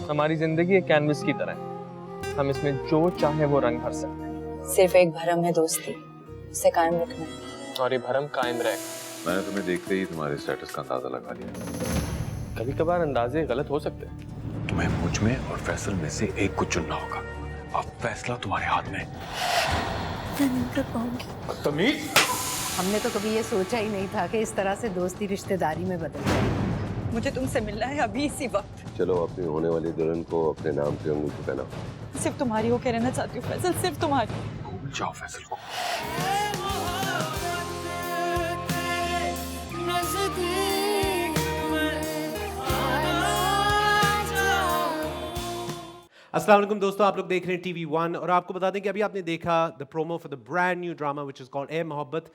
हमारी जिंदगी एक कैनवस की तरह है, हम इसमें जो चाहे वो रंग भर सकते हैं। सिर्फ एक भरम है दोस्ती, उसे कायम रखना है। और ये भरम कायम रहेगा। मैंने तुम्हें देखते ही तुम्हारे स्टेटस का अंदाजा लगा लिया। कभी कभार अंदाजे गलत हो सकते हैं। तुम्हें मुझ में और फैसल में से एक को चुनना होगा। अब फैसला तुम्हारे हाथ में। मैं नहीं कर पाऊंगी। तमीज। हमने तो कभी ये सोचा ही नहीं था कि इस तरह से दोस्ती रिश्तेदारी में बदल जाए। मुझे तुमसे मिलना है अभी इसी वक्त। चलो अपनी होने वाली दुल्हन को अपने नाम की अंगूठी पहनाओ। सिर्फ तुम्हारी होके रहना चाहती हूँ फैसल, सिर्फ तुम्हारी। भूल जाओ फैसल को। अस्सलाम वालेकुम दोस्तों, आप लोग देख रहे हैं TV1 और आपको बता दें कि अभी आपने देखा the promo for the brand new drama which is called a मोहब्बत।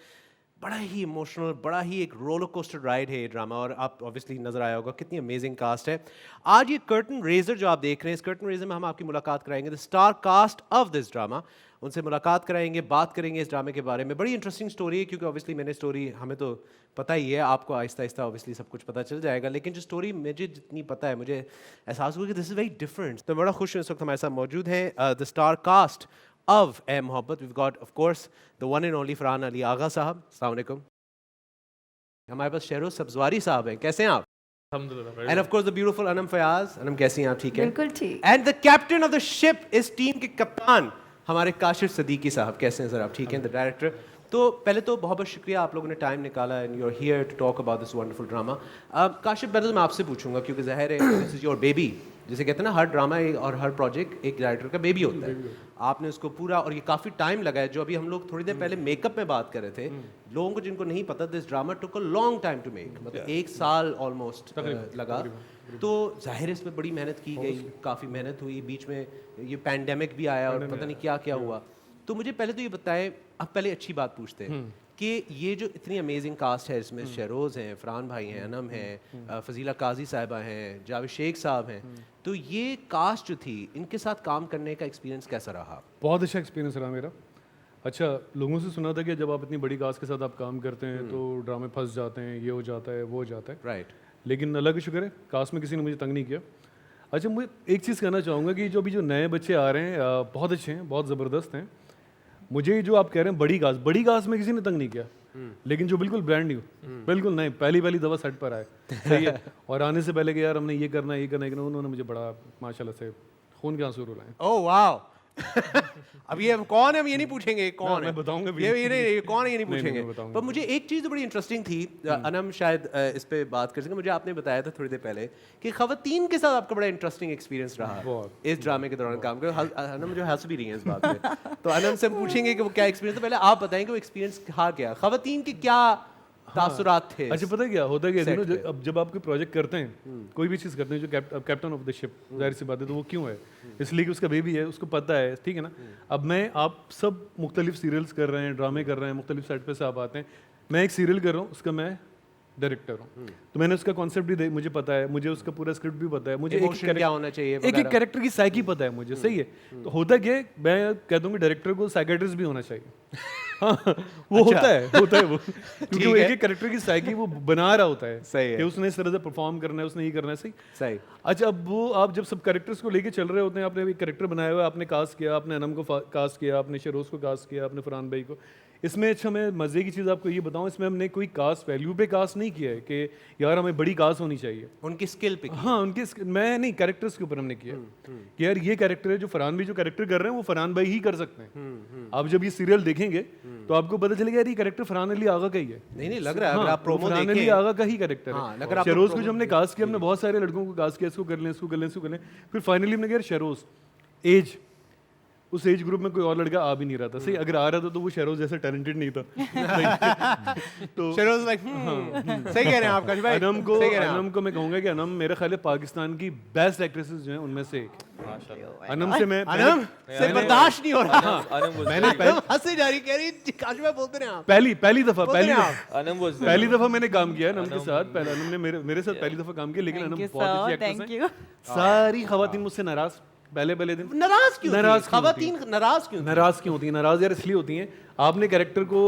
बड़ा ही इमोशनल, बड़ा ही एक रोलर कोस्टर राइड है ये ड्रामा और आप ऑब्वियसली नज़र आया होगा कितनी अमेजिंग कास्ट है। आज ये कर्टन रेजर जो आप देख रहे हैं, इस कर्टन रेजर में हम आपकी मुलाकात कराएंगे the star cast of this drama. उनसे मुलाकात कराएंगे, बात करेंगे इस ड्रामे के बारे में। बड़ी इंटरेस्टिंग स्टोरी है क्योंकि ऑब्वियसली मैंने स्टोरी, हमें तो पता ही है, आपको आहिस्ता आहिस्ता ऑब्वियसली सब कुछ पता चल जाएगा, लेकिन जो स्टोरी मुझे जितनी पता है, मुझे एहसास हुआ कि दिस इज़ वेरी डिफरेंट। तो बड़ा खुश हूँ इस वक्त हमारे साथ मौजूद हैं the star cast of Ae Mohabbat. We got of course the one and only Farhan Ali Agha Sahab. अस्सलाम वालेकुम। हमारे पास शहरोज सब्जवारी साहब हैं, कैसे हैं आप? अल्हम्दुलिल्लाह। And of course the beautiful Anam Fayaz. Anam कैसी हैं आप? ठीक है, बिल्कुल ठीक। And the captain of the ship, इस टीम के कप्तान हमारे काशिफ सदीकी साहब, कैसे हैं सर आप? ठीक हैं, द डायरेक्टर। तो पहले तो बहुत बहुत शुक्रिया, आप लोगों ने टाइम निकाला and you are here to talk about this wonderful drama. Kashif पहले मैं आपसे पूछूंगा क्योंकि ज़ाहिर है दिस इज़ योर बेबी, जिसे कहते हैं ना हर ड्रामा और हर प्रोजेक्ट एक डायरेक्टर का बेबी होता है। आपने उसको पूरा, और ये काफ़ी टाइम लगा है, जो अभी हम लोग थोड़ी देर पहले मेकअप में बात कर रहे थे, लोगों को जिनको नहीं पता, this drama took a long time to make, मतलब 1 साल ऑलमोस्ट लगा। तो जाहिर है इसमें बड़ी मेहनत की गई, काफ़ी मेहनत हुई, बीच में ये पैंडेमिक भी आया और पता नहीं क्या क्या हुआ। तो मुझे पहले तो ये बताएं, अब पहले अच्छी बात पूछते हैं कि ये जो इतनी अमेजिंग कास्ट है, इसमें शहरोज़ हैं, फरहान भाई हैं, अनम हैं, फजीला काजी साहिबा हैं, जावेद शेख साहब हैं, तो ये कास्ट जो थी, इनके साथ काम करने का एक्सपीरियंस कैसा रहा? बहुत अच्छा एक्सपीरियंस रहा मेरा। अच्छा, लोगों से सुना था कि जब आप इतनी बड़ी कास्ट के साथ आप काम करते हैं तो ड्रामे फंस जाते हैं, ये हो जाता है, वो हो जाता है। राइट। लेकिन अल्लाह का शुक्र है, कास्ट में किसी ने मुझे तंग नहीं किया। अच्छा, मुझे एक चीज़ कहना चाहूँगा कि जो अभी जो नए बच्चे आ रहे हैं बहुत अच्छे हैं, बहुत ज़बरदस्त हैं। मुझे जो आप कह रहे हैं बड़ी कास्ट में किसी ने तंग नहीं किया, लेकिन जो बिल्कुल ब्रांड न्यू, बिल्कुल नए, पहली दफ़ा सेट पर आए, सही है, और आने से पहले कि यार हमने ये करना है, उन्होंने मुझे बड़ा माशाल्लाह से खून के आंसू रुलाए। ओह वाह। अब ये कौन है, हम ये नहीं पूछेंगे कौन है, मैं बताऊंगा भी। ये नहीं कौन है ये नहीं पूछेंगे। बताऊंगा। पर मुझे एक चीज़ बड़ी इंटरेस्टिंग थी, अनम शायद इस पे बात कर सकें। मुझे आपने बताया था थोड़ी देर पहले कि खवातीन के साथ आपका बड़ा इंटरेस्टिंग एक्सपीरियंस रहा इस ड्रामे के दौरान काम कर। अनम जो हंस भी रही है इस बात पे, तो अनम से हम पूछेंगे कि वो क्या एक्सपीरियंस था। पहले आप बताएं कि वो एक्सपीरियंस था क्या, खवातीन के क्या तासुरात थे? अच्छा, पता है क्या होता है सेट पे। अब जब आप कोई प्रोजेक्ट करते हैं, कोई भी चीज़ करते हैं, जो कैप्टन ऑफ द शिप, जाहिर सी बात है, तो वो क्यों है? इसलिए कि उसका बेबी है, उसको पता है, ठीक है ना। अब आप सब मुख्तलिफ सीरियल्स कर रहे हैं, ड्रामे कर रहे हैं, मुख्तलिफ सेट पे से आप आते हैं। मैं एक सीरियल कर रहा हूँ, उसका मैं डायरेक्टर हूँ, तो मैंने उसका कॉन्सेप्ट भी मुझे पता है, मुझे उसका पूरा स्क्रिप्ट भी पता है, मुझे Emotion क्या होना चाहिए, एक कैरेक्टर की साइकी पता है मुझे, सही है। तो होता क्या है, मैं कहता हूँ कि डायरेक्टर को साइकेट्रिस्ट भी होना चाहिए। हाँ, वो होता है वो, क्योंकि वो एक कैरेक्टर की साइकी वो बना रहा होता है, सही है, कि उसने इस तरह से परफॉर्म करना है, उसने ये करना है, सही। सही। अच्छा, अब वो आप जब सब कैरेक्टर्स को लेके चल रहे होते हैं, आपने एक कैरेक्टर बनाया हुआ है, आपने कास्ट किया, आपने अनम को कास्ट किया, आपने शहरोज को कास्ट किया, आपने फरहान भाई को। इसमें अच्छा, मैं मज़े की चीज़ आपको ये बताऊं, इसमें हमने कोई कास्ट वैल्यू पे कास्ट नहीं किया है कि यार हमें बड़ी कास्ट होनी चाहिए, उनकी स्किल पे। हाँ, मैं नहीं, कैरेक्टर्स के ऊपर हमने किया कि यार ये कैरेक्टर है, जो फरहान भाई जो कैरेक्टर कर रहे हैं वो फरहान भाई ही कर सकते हैं। आप जब ये सीरियल देखेंगे तो आपको पता चलेगा यार ये कैरेक्टर फरहान अली आगा का ही है। नहीं लग रहा है, अगर आप प्रोमो फरहान अली आगा का ही कैरेक्टर है। शहरोज को जो हमने कास्ट किया, हमने बहुत सारे लड़कों को कास्ट किया, इसको कर लें, इसको कर लें, इसको कर लें, फिर फाइनली हमने कहा शहरोज एज, उस एज ग्रुप में कोई और लड़का आ भी नहीं रहा था, सही। अगर आ रहा था तो वो शहरोज जैसा टैलेंटेड नहीं था। तो शहरोज लाइक सही कह रहे हैं आप काश भाई। अनम को मैं कहूंगा कि अनम मेरे ख्याल है पाकिस्तान की बेस्ट एक्ट्रेसेस जो हैं उनमें से एक। अनम से बर्दाश्त नहीं हो रहा। मैंने हंसे जा रही, कह रही काश भाई बोलते रहे आप। पहली दफा मैंने काम किया अनम के साथ। अनम ने मेरे साथ पहली दफा काम किया, लेकिन अनम बहुत अच्छी एक्ट्रेस है। सारी खवातीन मुझसे नाराज पहले दिन नाराज क्यों नाराज थी? क्यों खवातीन होती नाराज क्यों थी? नाराज क्यों होती हैं? नाराज यार इसलिए होती हैं, आपने कैरेक्टर को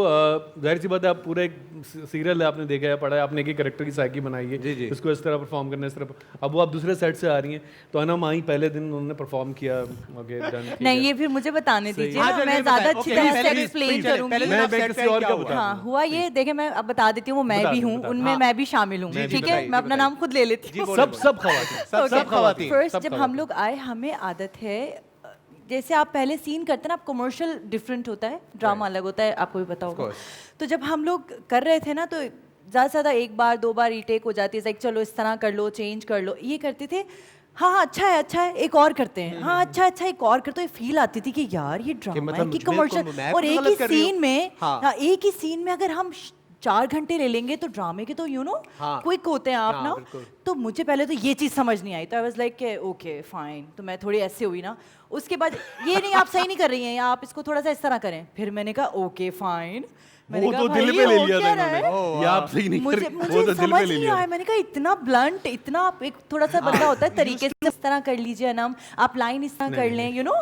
जाहिर सी बात है, आप पूरा एक सीरियल है, आपने देखा है, पढ़ा है, आपने एक कैरेक्टर की साइकी बनाई है, जी, जी। इसको इस तरह परफॉर्म करना, इस तरह। अब वो आप दूसरे सेट से आ रही हैं, तो अनम आई, पहले दिन उन्होंने परफॉर्म किया, ओके डन। नहीं, ये फिर मुझे बताने दीजिए हाँ, ना, चलिए, मैं ज्यादा बताएं। अच्छी ओके, तरह पहले से दिन- एक्सप्लेन पहले दिन करूंगी। आप मैं सेट किसी पे और क्या का हुआ? बता हाँ, हुआ ये, देखिए मैं अब बता देती हूँ, वो मैं बता भी दो, हूँ, बता उनमें हाँ। मैं भी शामिल हूँ, जी, जी, ठीक बताइए, है, मैं अपना बताइए। नाम खुद ले लेती हूँ। सब खवातीन, सब खवातीन। फर्स्ट सब जब हम खवातीन। लोग आए, हमें आदत है, जैसे आप पहले सीन करते हैं ना, आप कमर्शियल डिफरेंट होता है, ड्रामा अलग होता है, आपको भी पता होगा। तो जब हम लोग कर रहे थे ना, तो ज़्यादा से ज़्यादा एक बार दो बार रीटेक हो जाती है, लाइक चलो इस तरह कर लो, चेंज कर लो, ये करते थे। हाँ हाँ, अच्छा है, एक और करते हैं, हाँ अच्छा एक और करते, फील आती थी कि यार ये ड्रामा है मतलब कि मुझ में कमर्शियल, मैं और कुछ एक गलत ही कर रही हूँ। सीन में, हाँ। हाँ, एक ही सीन में अगर हम 4 घंटे ले लेंगे तो ड्रामे के तो हाँ। क्विक होते हैं आप हाँ, ना। बिल्कुल। तो मुझे पहले तो ये चीज़ समझ नहीं आई, तो I was like okay fine, तो मैं थोड़ी ऐसे हुई ना। उसके बाद ये नहीं, आप सही नहीं कर रही हैं, आप इसको थोड़ा सा इस तरह करें। फिर मैंने कहा ओके फाइन, मैंने वो कहा तो भाई दिल पे ये ले हो लिया क्या था रहा है? इन्होंने, ये आप सही नहीं कर मुझे रही, वो मुझे तो दिल समझ पे ले नहीं लिया। आया। मैंने कहा इतना ब्लंट, इतना आप एक थोड़ा सा बंदा होता है तरीके से, इस तरह कर लीजिए अनम, आप लाइन इस तरह कर लें, यू नो।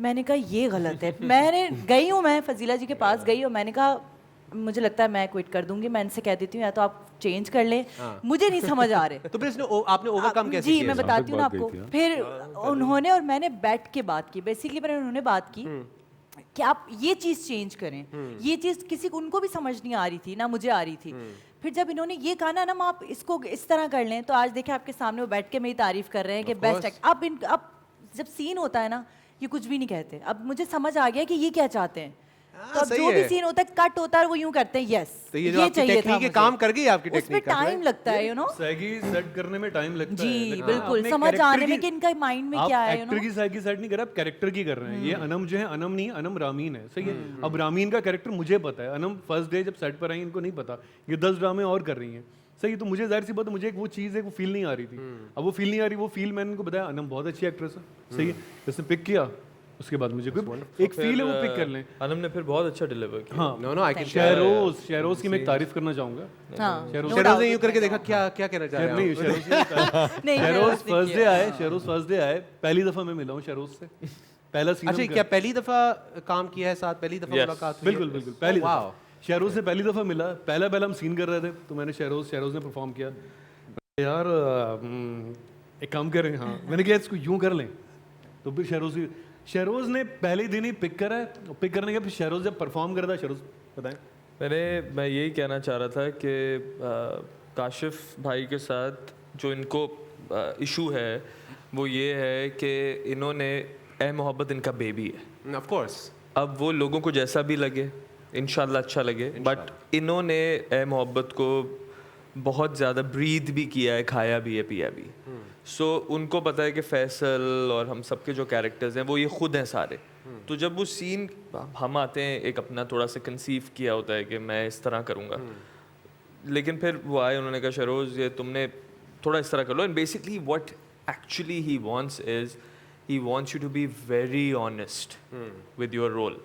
मैंने कहा ये गलत है। मैंने गई हूँ, मैं फजीला जी के पास गई और मैंने कहा मुझे लगता है मैं क्विट कर दूंगी, मैं इनसे कह देती हूँ या तो आप चेंज कर लें, मुझे नहीं समझ आ रहे। तो फिर आपने ओवरकम कैसे जी किया? मैं बताती हूँ ना बात गई आपको। थी, हाँ। फिर उन्होंने और मैंने बैठ के बात की, बेसिकली मैंने उन्होंने बात की कि आप ये चीज़ चेंज करें, ये चीज़ किसी को, उनको भी समझ नहीं आ रही थी ना, मुझे आ रही थी। फिर जब इन्होंने ये कहा ना आप इसको इस तरह कर लें, तो आज देखें आपके सामने वो बैठ के मेरी तारीफ कर रहे हैं कि बेस्ट। अब जब सीन होता है ना, ये कुछ भी नहीं कहते। अब मुझे समझ आ गया कि ये क्या चाहते हैं। तो अब सही जो भी है। सीन होता है, कट होता है, वो यूं करते हैं, यस तो ये जो आपकी टेक्निक है, काम कर गई आपकी उसमें टेक्निक का? टाइम लगता है, यू नो। साइकी सेट करने में टाइम लगता है, जी लेकिन बिल्कुल, आपने समझ character आने में की- कि इनका माइंड में आप क्या है, यू एक्टर नो। की साइकी सेट नहीं कर रहे, आप कैरेक्टर की कर रहे हैं। ये अनम जो है, अनम नहीं, अनम रामीन है, सही है। अब रामीन का कैरेक्टर मुझे पता है, अनम फर्स्ट डे जब सेट पर आई इनको नहीं पता, ये 10 ड्रामे और कर रही हैं, सही है। तो मुझे जाहिर सी बात है, मुझे एक वो चीज़ है, वो फील नहीं आ रही थी। अब वो फील नहीं आ रही, वो फील मैंने उनको बताया, अनम बहुत अच्छी एक्ट्रेस है, सही है, इसने पिक किया, उसके बाद मुझे कोई एक फील है, वो पिक कर लें। अनम ने फिर बहुत अच्छा डिलीवर किया। हाँ, नो आई कैन शहरोज की मैं एक तारीफ करना चाहूँगा। हाँ, शहरोज- no शहरोज doubt। ने यूं करके देखा, क्या क्या कहना चाह रहे नहीं, हैं? शहरोज ने- नहीं, शहरोज ने फर्स्ट डे किया। आए, शहरोज फर्स्ट डे आए, पहली दफा मैं मिला हूँ शहरोज से, पहला सीन अच्छा, क्या पहली दफा काम किया है साथ, पहली दफा Yes. मुलाकात हुई है? बिल्कुल बिल्कुल पहली वाह। दफा शहरोज से पहली दफा मिला, पहला हम सीन कर रहे थे, तो मैंने शहरोज ने परफॉर्म किया। यार एक काम करें, हाँ मैंने कहा इसको यूं कर लें, तो फिर शहरोज ने पहले दिन ही पिक करा है। पिक करने के फिर शहरोज जब परफॉर्म कर रहा था, शहरोज बताएं। मैं यही कहना चाह रहा था कि काशिफ भाई के साथ जो इनको इशू है वो ये है कि इन्होंने ए मोहब्बत इनका बेबी है। Of course. अब वो लोगों को जैसा भी लगे, इंशाल्लाह अच्छा लगे, बट इन्होंने ए मोहब्बत को बहुत ज़्यादा ब्रीथ भी किया है, खाया भी है, पिया भी। सो उनको पता है कि फैसल और हम सबके जो कैरेक्टर्स हैं वो ये खुद हैं सारे। तो जब वो सीन हम आते हैं, एक अपना थोड़ा सा कंसीव किया होता है कि मैं इस तरह करूँगा, लेकिन फिर वो आए, उन्होंने कहा शहरोज ये तुमने थोड़ा इस तरह कर लो। And basically what actually he wants is he wants you to be very honest with your role.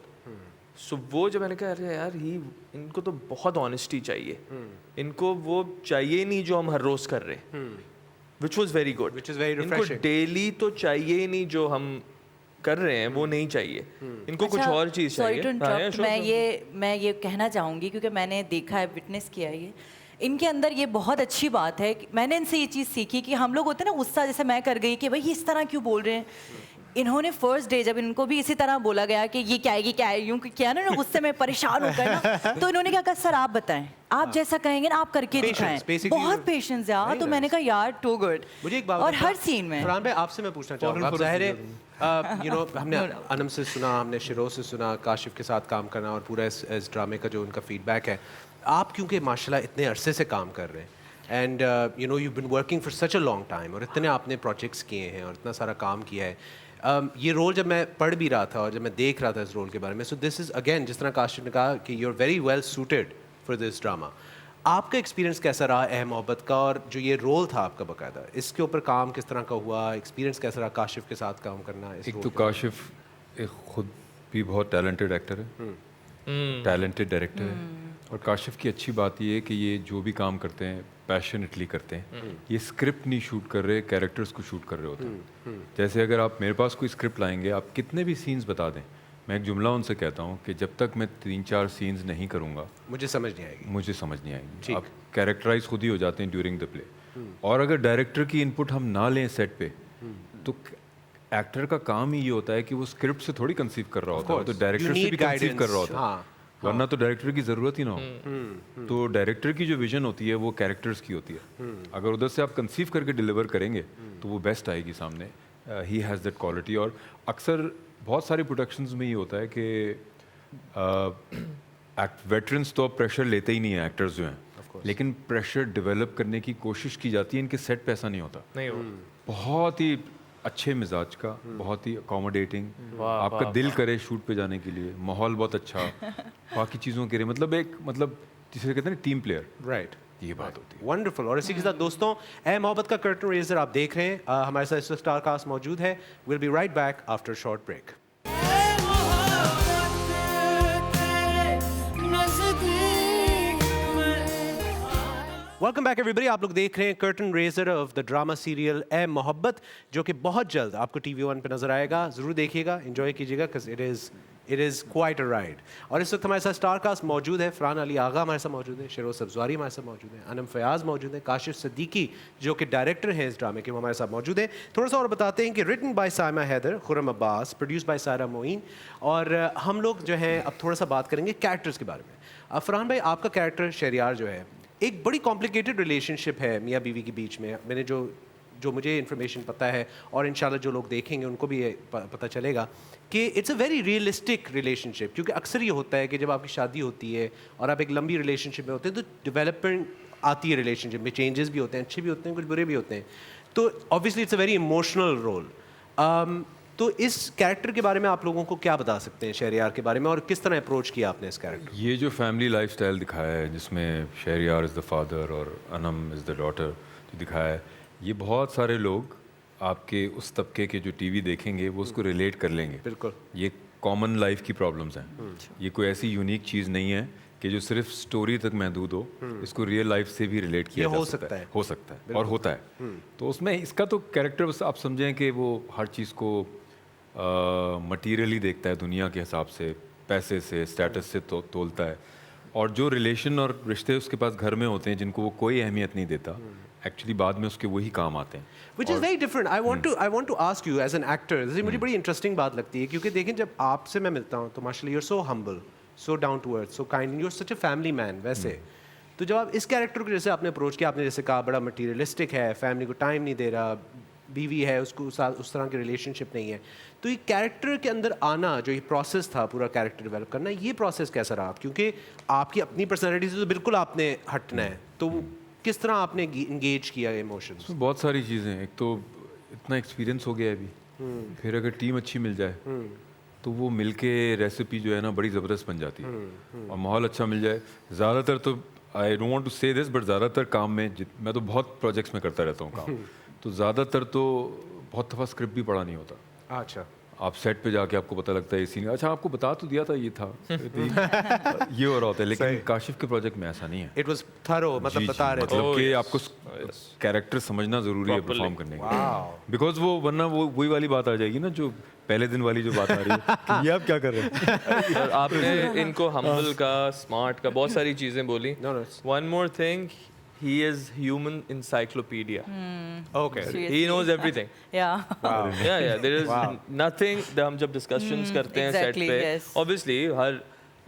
So वो जब मैंने कहा अरे यार इनको तो बहुत ऑनेस्टी चाहिए, इनको वो चाहिए नहीं जो हम हर रोज कर रहे हैं, which was very good, Which is very इनको refreshing. डेली तो चाहिए ही नहीं जो हम कर रहे हैं, वो नहीं चाहिए इनको, कुछ और चीज़ चाहिए। Sorry to हाँ, yeah, interrupt, sure, मैं ये कहना चाहूँगी क्योंकि मैंने देखा है, विटनेस किया है ये इनके अंदर। ये बहुत अच्छी बात है कि मैंने इनसे ये चीज़ सीखी कि हम लोग होते हैं ना गुस्सा, जैसे मैं कर गई कि भाई इस तरह क्यों बोल रहे हैं। इन्होंने फर्स्ट डे जब इनको भी इसी तरह बोला गया कि ये क्या है यूं किया ना गुस्से में परेशान होकर ना, तो इन्होंने क्या कहा सर आप बताएं, आप जैसा कहेंगे ना आप करके दिखाएं। basically बहुत पेशेंस यार। तो मैंने कहा यार टू गुड। मुझे एक बात और बताओ, हर सीन में फरहान भाई आपसे मैं पूछना चाहूँगा, आप ज़ाहिर है यू नो हमने अनम से सुना, हमने शिरोज से सुना, काशिफ के साथ काम करना और पूरा इस ड्रामे का जो उनका फीडबैक है। आप क्योंकि माशाल्लाह इतने अरसे से काम कर रहे हैं and you know you been working for such a long time, और इतने आपने प्रोजेक्ट्स किए हैं और इतना सारा काम किया है। ये रोल जब मैं पढ़ भी रहा था और जब मैं देख रहा था इस रोल के बारे में, सो दिस इज़ अगेन जिस तरह काशिफ ने कहा कि you are very well suited for this drama. आपका एक्सपीरियंस कैसा रहा ए मोहब्बत का, और जो ये रोल था आपका बाकायदा, इसके ऊपर काम किस तरह का हुआ, एक्सपीरियंस कैसा रहा काशिफ के साथ काम करना? इस एक रोल तो के काशिफ एक खुद भी बहुत टैलेंटेड एक्टर है, टैलेंटेड डायरेक्टर है, और काशिफ की अच्छी बात ये है कि ये जो भी काम करते हैं पैशनेटली करते हैं। ये स्क्रिप्ट नहीं शूट कर रहे, कैरेक्टर्स को शूट कर रहे होते हैं। जैसे अगर आप मेरे पास कोई स्क्रिप्ट लाएंगे, आप कितने भी सीन्स बता दें, मैं एक जुमला उनसे कहता हूँ कि जब तक मैं 3-4 सीन्स नहीं करूँगा मुझे समझ नहीं आएगी। मुझे समझ नहीं आएगी। आप कैरेक्टराइज खुद ही हो जाते हैं ड्यूरिंग द प्ले। और अगर डायरेक्टर की इनपुट हम ना लें सेट पे, तो एक्टर का काम ही ये होता है कि वो स्क्रिप्ट से थोड़ी कंसीव कर रहा होता है, तो डायरेक्टर से भी कंसीव कर रहा होता है। वरना तो डायरेक्टर की ज़रूरत ही ना हो। तो डायरेक्टर की जो विजन होती है वो कैरेक्टर्स की होती है। अगर उधर से आप कंसीव करके डिलीवर करेंगे तो वो बेस्ट आएगी सामने। He has that quality. और अक्सर बहुत सारे प्रोडक्शंस में ये होता है कि वेटरन्स तो अब प्रेशर लेते ही नहीं है एक्टर्स जो हैं, लेकिन प्रेशर डेवलप करने की कोशिश की जाती है। इनके सेट पे ऐसा नहीं होता। नहीं हो बहुत ही अच्छे मिजाज का, बहुत ही अकोमोडेटिंग, आपका दिल करे शूट पे जाने के लिए, माहौल बहुत अच्छा, बाकी चीज़ों के लिए मतलब जिसे कहते हैं टीम प्लेयर, राइट। ये बात होती है। वंडरफुल। और इसी के साथ दोस्तों, ए मोहब्बत का कर्टन रेजर आप देख रहे हैं। हमारे साथ इस स्टार कास्ट मौजूद है। Will be right back after short break. Welcome back everybody. आप लोग देख रहे हैं curtain raiser of the drama serial Ae Mohabbat, जो कि बहुत जल्द आपको TV1 पे नजर आएगा। ज़रूर देखिएगा, एंजॉय कीजिएगा, because it is quite a ride. और इस वक्त हमारे साथ स्टार कास्ट मौजूद है। फरहान अली आगा हमारे साथ मौजूद है, शेरोज़ सब्ज़वारी हमारे साथ मौजूद है, अनम फयाज मौजूद है, काशिफ सिद्दीकी जो कि डायरेक्टर हैं इस ड्रामे के, वो हमारे साथ मौजूद है। थोड़ा सा और बताते हैं कि written by Saima Haider, Khurram Abbas, produce by Saira Moin. और हम लोग जो हैं अब थोड़ा सा बात करेंगे कैरेक्टर्स के बारे में। फरहान भाई, आपका कैरेक्टर शहरियार जो है, एक बड़ी कॉम्प्लिकेटेड रिलेशनशिप है मियाँ बीवी के बीच में। मैंने जो मुझे इन्फॉर्मेशन पता है, और इंशाल्लाह जो लोग देखेंगे उनको भी ये पता चलेगा कि it's a very realistic relationship. क्योंकि अक्सर ये होता है कि जब आपकी शादी होती है और आप एक लंबी रिलेशनशिप में होते हैं, तो डेवलपमेंट आती है रिलेशनशिप में, चेंजेस भी होते हैं, अच्छे भी होते हैं, कुछ बुरे भी होते हैं। तो obviously it's a very emotional role. तो इस कैरेक्टर के बारे में आप लोगों को क्या बता सकते हैं, शहरियार के बारे में, और किस तरह अप्रोच किया आपने इस कैरेक्टर? ये जो फैमिली लाइफस्टाइल दिखाया है, जिसमें शहरियार इज़ द फादर और अनम इज़ द डॉटर जो दिखाया है, ये बहुत सारे लोग आपके उस तबके के जो टीवी देखेंगे वो उसको रिलेट कर लेंगे। बिल्कुल। ये कॉमन लाइफ की प्रॉब्लम्स हैं। ये कोई ऐसी यूनिक चीज़ नहीं है कि जो सिर्फ स्टोरी तक महदूद हो। इसको रियल लाइफ से भी रिलेट किया जा सकता है। हो सकता है और होता है। तो उसमें इसका तो कैरेक्टर बस आप समझें कि वो हर चीज़ को मटीरियली देखता है, दुनिया के हिसाब से, पैसे से, स्टेटस से तोलता है। और जो रिलेशन और रिश्ते उसके पास घर में होते हैं, जिनको वो कोई अहमियत नहीं देता, एक्चुअली बाद में उसके वही काम आते हैं। Which is very different. I want to ask you as an actor. मुझे बड़ी इंटरेस्टिंग बात लगती है, क्योंकि देखें जब आपसे मैं मिलता हूँ तो माशाल्लाह you're so humble, so down to earth, so kind, you're such a family man वैसे। तो जब आप इस कैरेक्टर को जैसे आपने अप्रोच किया, आपने जैसे कहा बड़ा मटीरियलिस्टिक है, फैमिली को टाइम नहीं दे रहा, बीवी है, उसको उस तरह की रिलेशनशिप नहीं है, तो ये कैरेक्टर के अंदर आना, जो ये प्रोसेस था पूरा कैरेक्टर डेवलप करना, ये प्रोसेस कैसा रहा? क्योंकि आपकी अपनी पर्सनैलिटी से तो बिल्कुल आपने हटना है, तो किस तरह आपने इंगेज किया इमोशंस? बहुत सारी चीज़ें। एक तो इतना एक्सपीरियंस हो गया है अभी, फिर अगर टीम अच्छी मिल जाए तो वो मिलके रेसिपी जो है ना बड़ी ज़बरदस्त बन जाती है। और माहौल अच्छा मिल जाए। ज़्यादातर तो आई डोंट वांट टू से दिस, बट ज़्यादातर काम में मैं तो बहुत प्रोजेक्ट्स में करता रहता हूँ काम, तो ज़्यादातर तो बहुत दफ़ा स्क्रिप्ट भी पढ़ा नहीं होता। अच्छा। आप सेट पे जाके आपको पता लगता है इसी ने, अच्छा आपको बता तो दिया था ये था ये हो रहा होता है। लेकिन काशिफ के प्रोजेक्ट में ऐसा नहीं है। इट वाज थरो, मतलब बता रहे थे। मतलब कि आपको कैरेक्टर समझना जरूरी है परफॉर्म करने के लिए। बिकॉज वो वरना वो वही वाली बात आ जाएगी ना, जो पहले दिन वाली जो बात आ रही है कि ये आप क्या कर रहे हैं। और आपने इनको हम्बल का, स्मार्ट का, बहुत सारी चीजें बोली। One more thing, he is human encyclopedia. Okay. He knows everything. Yeah. Wow. Yeah, there is nothing। हम जब डिस्कशंस करते हैं सेट exactly, पे, yes. obviously हर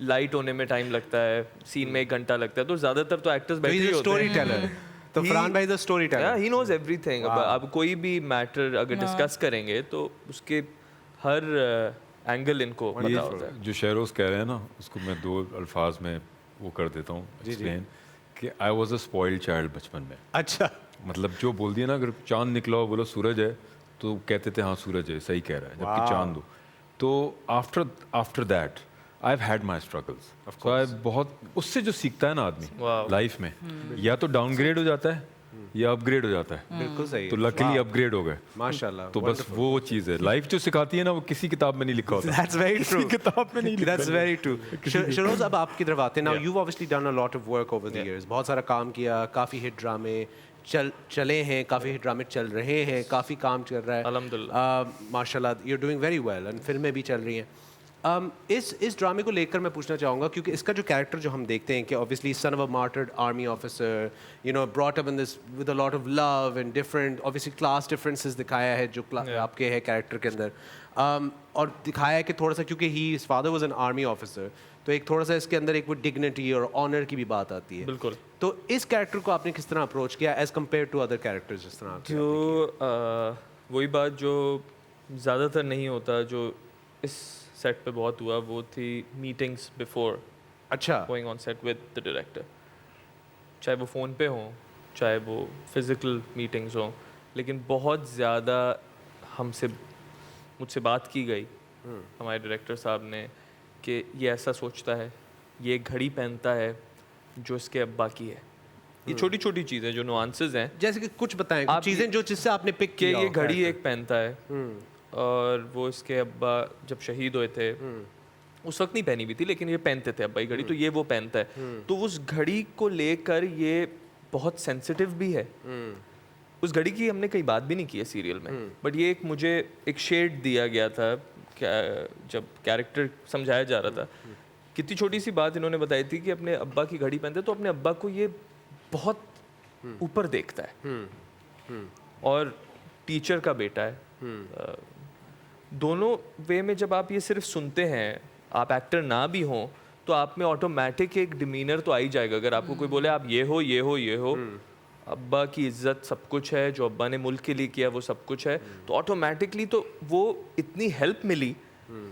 लाइट होने में टाइम लगता है, सीन में 1 घंटा लगता है, तो ज्यादातर तो एक्टर्स बैठे ही होते स्टोरी हैं। टेलर। तो फरहान भाई the story teller. Yeah, he knows everything। अब आप कोई भी मैटर अगर डिस्कस करेंगे तो उसके हर एंगल इनको पता होता है। जो शेरोज कह रहे हैं ना, उसको मैं 2 अल्फाज में वो कर देता हूँ एक्सप्लेन, कि I was a spoiled child बचपन में। अच्छा। मतलब जो बोल दिया ना, अगर चांद निकला हो बोलो सूरज है, तो कहते थे हाँ सूरज है, सही कह रहा है, जबकि चांद हो। तो after that I have had my struggles. So I बहुत उससे जो सीखता है ना आदमी लाइफ में, या तो डाउनग्रेड हो जाता है ये अपग्रेड हो जाता है। बिल्कुल सही तो है। लकीली अपग्रेड हो गए। माशाल्लाह, तो बस वो चीज़ है, लाइफ जो सिखाती है ना वो किसी किताब में नहीं लिखा होता। That's very true. किताब में नहीं लिखा। That's very true. शरोज, अब आपकी तरफ आते हैं। Now you've obviously done a lot of work over the years. बहुत सारा काम किया, काफ़ी हिट ड्रामे चले हैं, काफ़ी हिट ड्रामे चल रहे हैं, काफ़ी काम चल रहा है अल्हम्दुलिल्लाह। माशाल्लाह, you're doing very well and फिल्में भी चल रही हैं। इस ड्रामे को लेकर मैं पूछना चाहूँगा, क्योंकि इसका जो कैरेक्टर जो हम देखते हैं कि obviously son of a martyred army officer, you know, brought up in this with a lot of love and different obviously class differences दिखाया है जो आपके है कैरेक्टर के अंदर, और दिखाया है कि थोड़ा सा, क्योंकि he his father was an army officer, तो एक थोड़ा सा इसके अंदर एक वो डिग्निटी और ऑनर की भी बात आती है। बिल्कुल। तो इस कैरेक्टर को आपने किस तरह अप्रोच किया as compare to other characters जिस तरह आपके? जो वही बात जो ज़्यादातर नहीं होता, जो इस सेट पे बहुत हुआ, वो थी मीटिंग्स बिफोर अच्छा, going on set with the director, चाहे वो फ़ोन पे हों, चाहे वो फिज़िकल मीटिंग्स हों, लेकिन बहुत ज़्यादा मुझसे बात की गई हमारे डायरेक्टर साहब ने कि ये ऐसा सोचता है, ये घड़ी पहनता है जो इसके अब्बा की है। ये छोटी छोटी चीज़ें जो नुआंसेस हैं, जैसे कि कुछ बताएं, कुछ चीज़ें जो जिससे आपने पिक कि किया ये हो घड़ी character। एक पहनता है और वो इसके अब्बा जब शहीद हुए थे उस वक्त नहीं पहनी भी थी, लेकिन ये पहनते थे अब्बा की घड़ी, तो ये वो पहनता है। तो उस घड़ी को लेकर ये बहुत सेंसिटिव भी है। उस घड़ी की हमने कई बात भी नहीं की है सीरियल में, बट ये एक मुझे एक शेड दिया गया था जब कैरेक्टर समझाया जा रहा था। कितनी छोटी सी बात इन्होंने बताई थी कि अपने अब्बा की घड़ी पहनते, तो अपने अब्बा को ये बहुत ऊपर देखता है और टीचर का बेटा है। दोनों वे में जब आप ये सिर्फ सुनते हैं, आप एक्टर ना भी हों, तो आप में ऑटोमेटिक एक डिमीनर तो आ ही जाएगा। अगर आपको कोई बोले आप ये हो ये हो ये हो, अब्बा की इज्जत सब कुछ है, जो अब्बा ने मुल्क के लिए किया वो सब कुछ है, तो ऑटोमेटिकली तो वो इतनी हेल्प मिली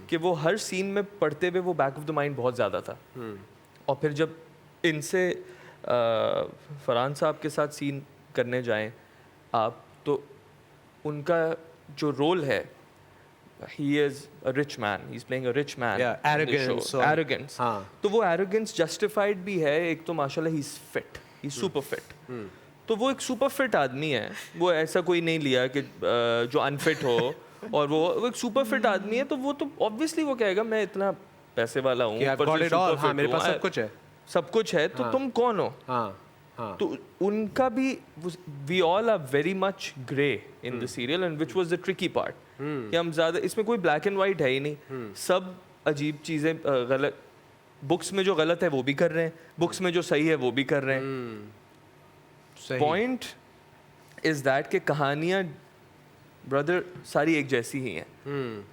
कि वो हर सीन में पढ़ते हुए वो बैक ऑफ द माइंड बहुत ज़्यादा था। और फिर जब इनसे फरहान साहब के साथ सीन करने जाएं आप, तो उनका जो रोल है, he is a rich man, he's playing a rich man, Yeah, arrogance और- arrogance, हाँ। तो वो arrogance justified भी है। एक तो माशाल्लाह he's fit, he's super fit, तो वो एक सुपर फिट आदमी है। वो ऐसा कोई नहीं लिया कि जो अनफिट हो, और वो एक सुपर फिट आदमी है, तो वो तो ऑब्वियसली वो कहेगा मैं इतना पैसे वाला हूँ, कि I've got it all, हाँ, मेरे पास सब कुछ है। सब कुछ है, तो तुम कौन हो? हाँ हाँ, तो उनका भी we all are very much grey in the serial, and which was the tricky part कि हम ज़्यादा इसमें कोई ब्लैक एंड वाइट है ही नहीं, सब अजीब चीज़ें, गलत बुक्स में जो गलत है वो भी कर रहे हैं, बुक्स में जो सही है वो भी कर रहे हैं। सही। पॉइंट इज दैट कि कहानियाँ ब्रदर सारी एक जैसी ही हैं।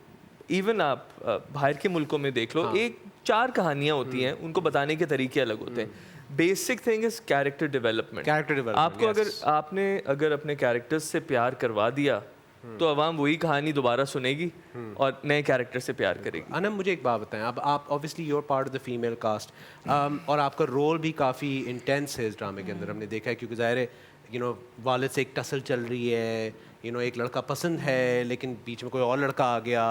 इवन आप बाहर के मुल्कों में देख लो, एक 4 कहानियाँ होती हैं, उनको बताने के तरीके अलग होते हैं। Basic thing is character development. आपको आपने अगर अपने कैरेक्टर्स से प्यार करवा दिया, तो अवाम वही कहानी दोबारा सुनेगी और नए कैरेक्टर से प्यार करेगी। अनम, मुझे एक बात बताएं, अब आप obviously your part of the female cast, और आपका रोल भी काफ़ी इंटेंस है इस ड्रामे के अंदर, हमने देखा है, क्योंकि ज़ाहिर है यू नो वालिद से एक टसल चल रही है, यू नो एक लड़का पसंद है लेकिन बीच में कोई और लड़का आ गया,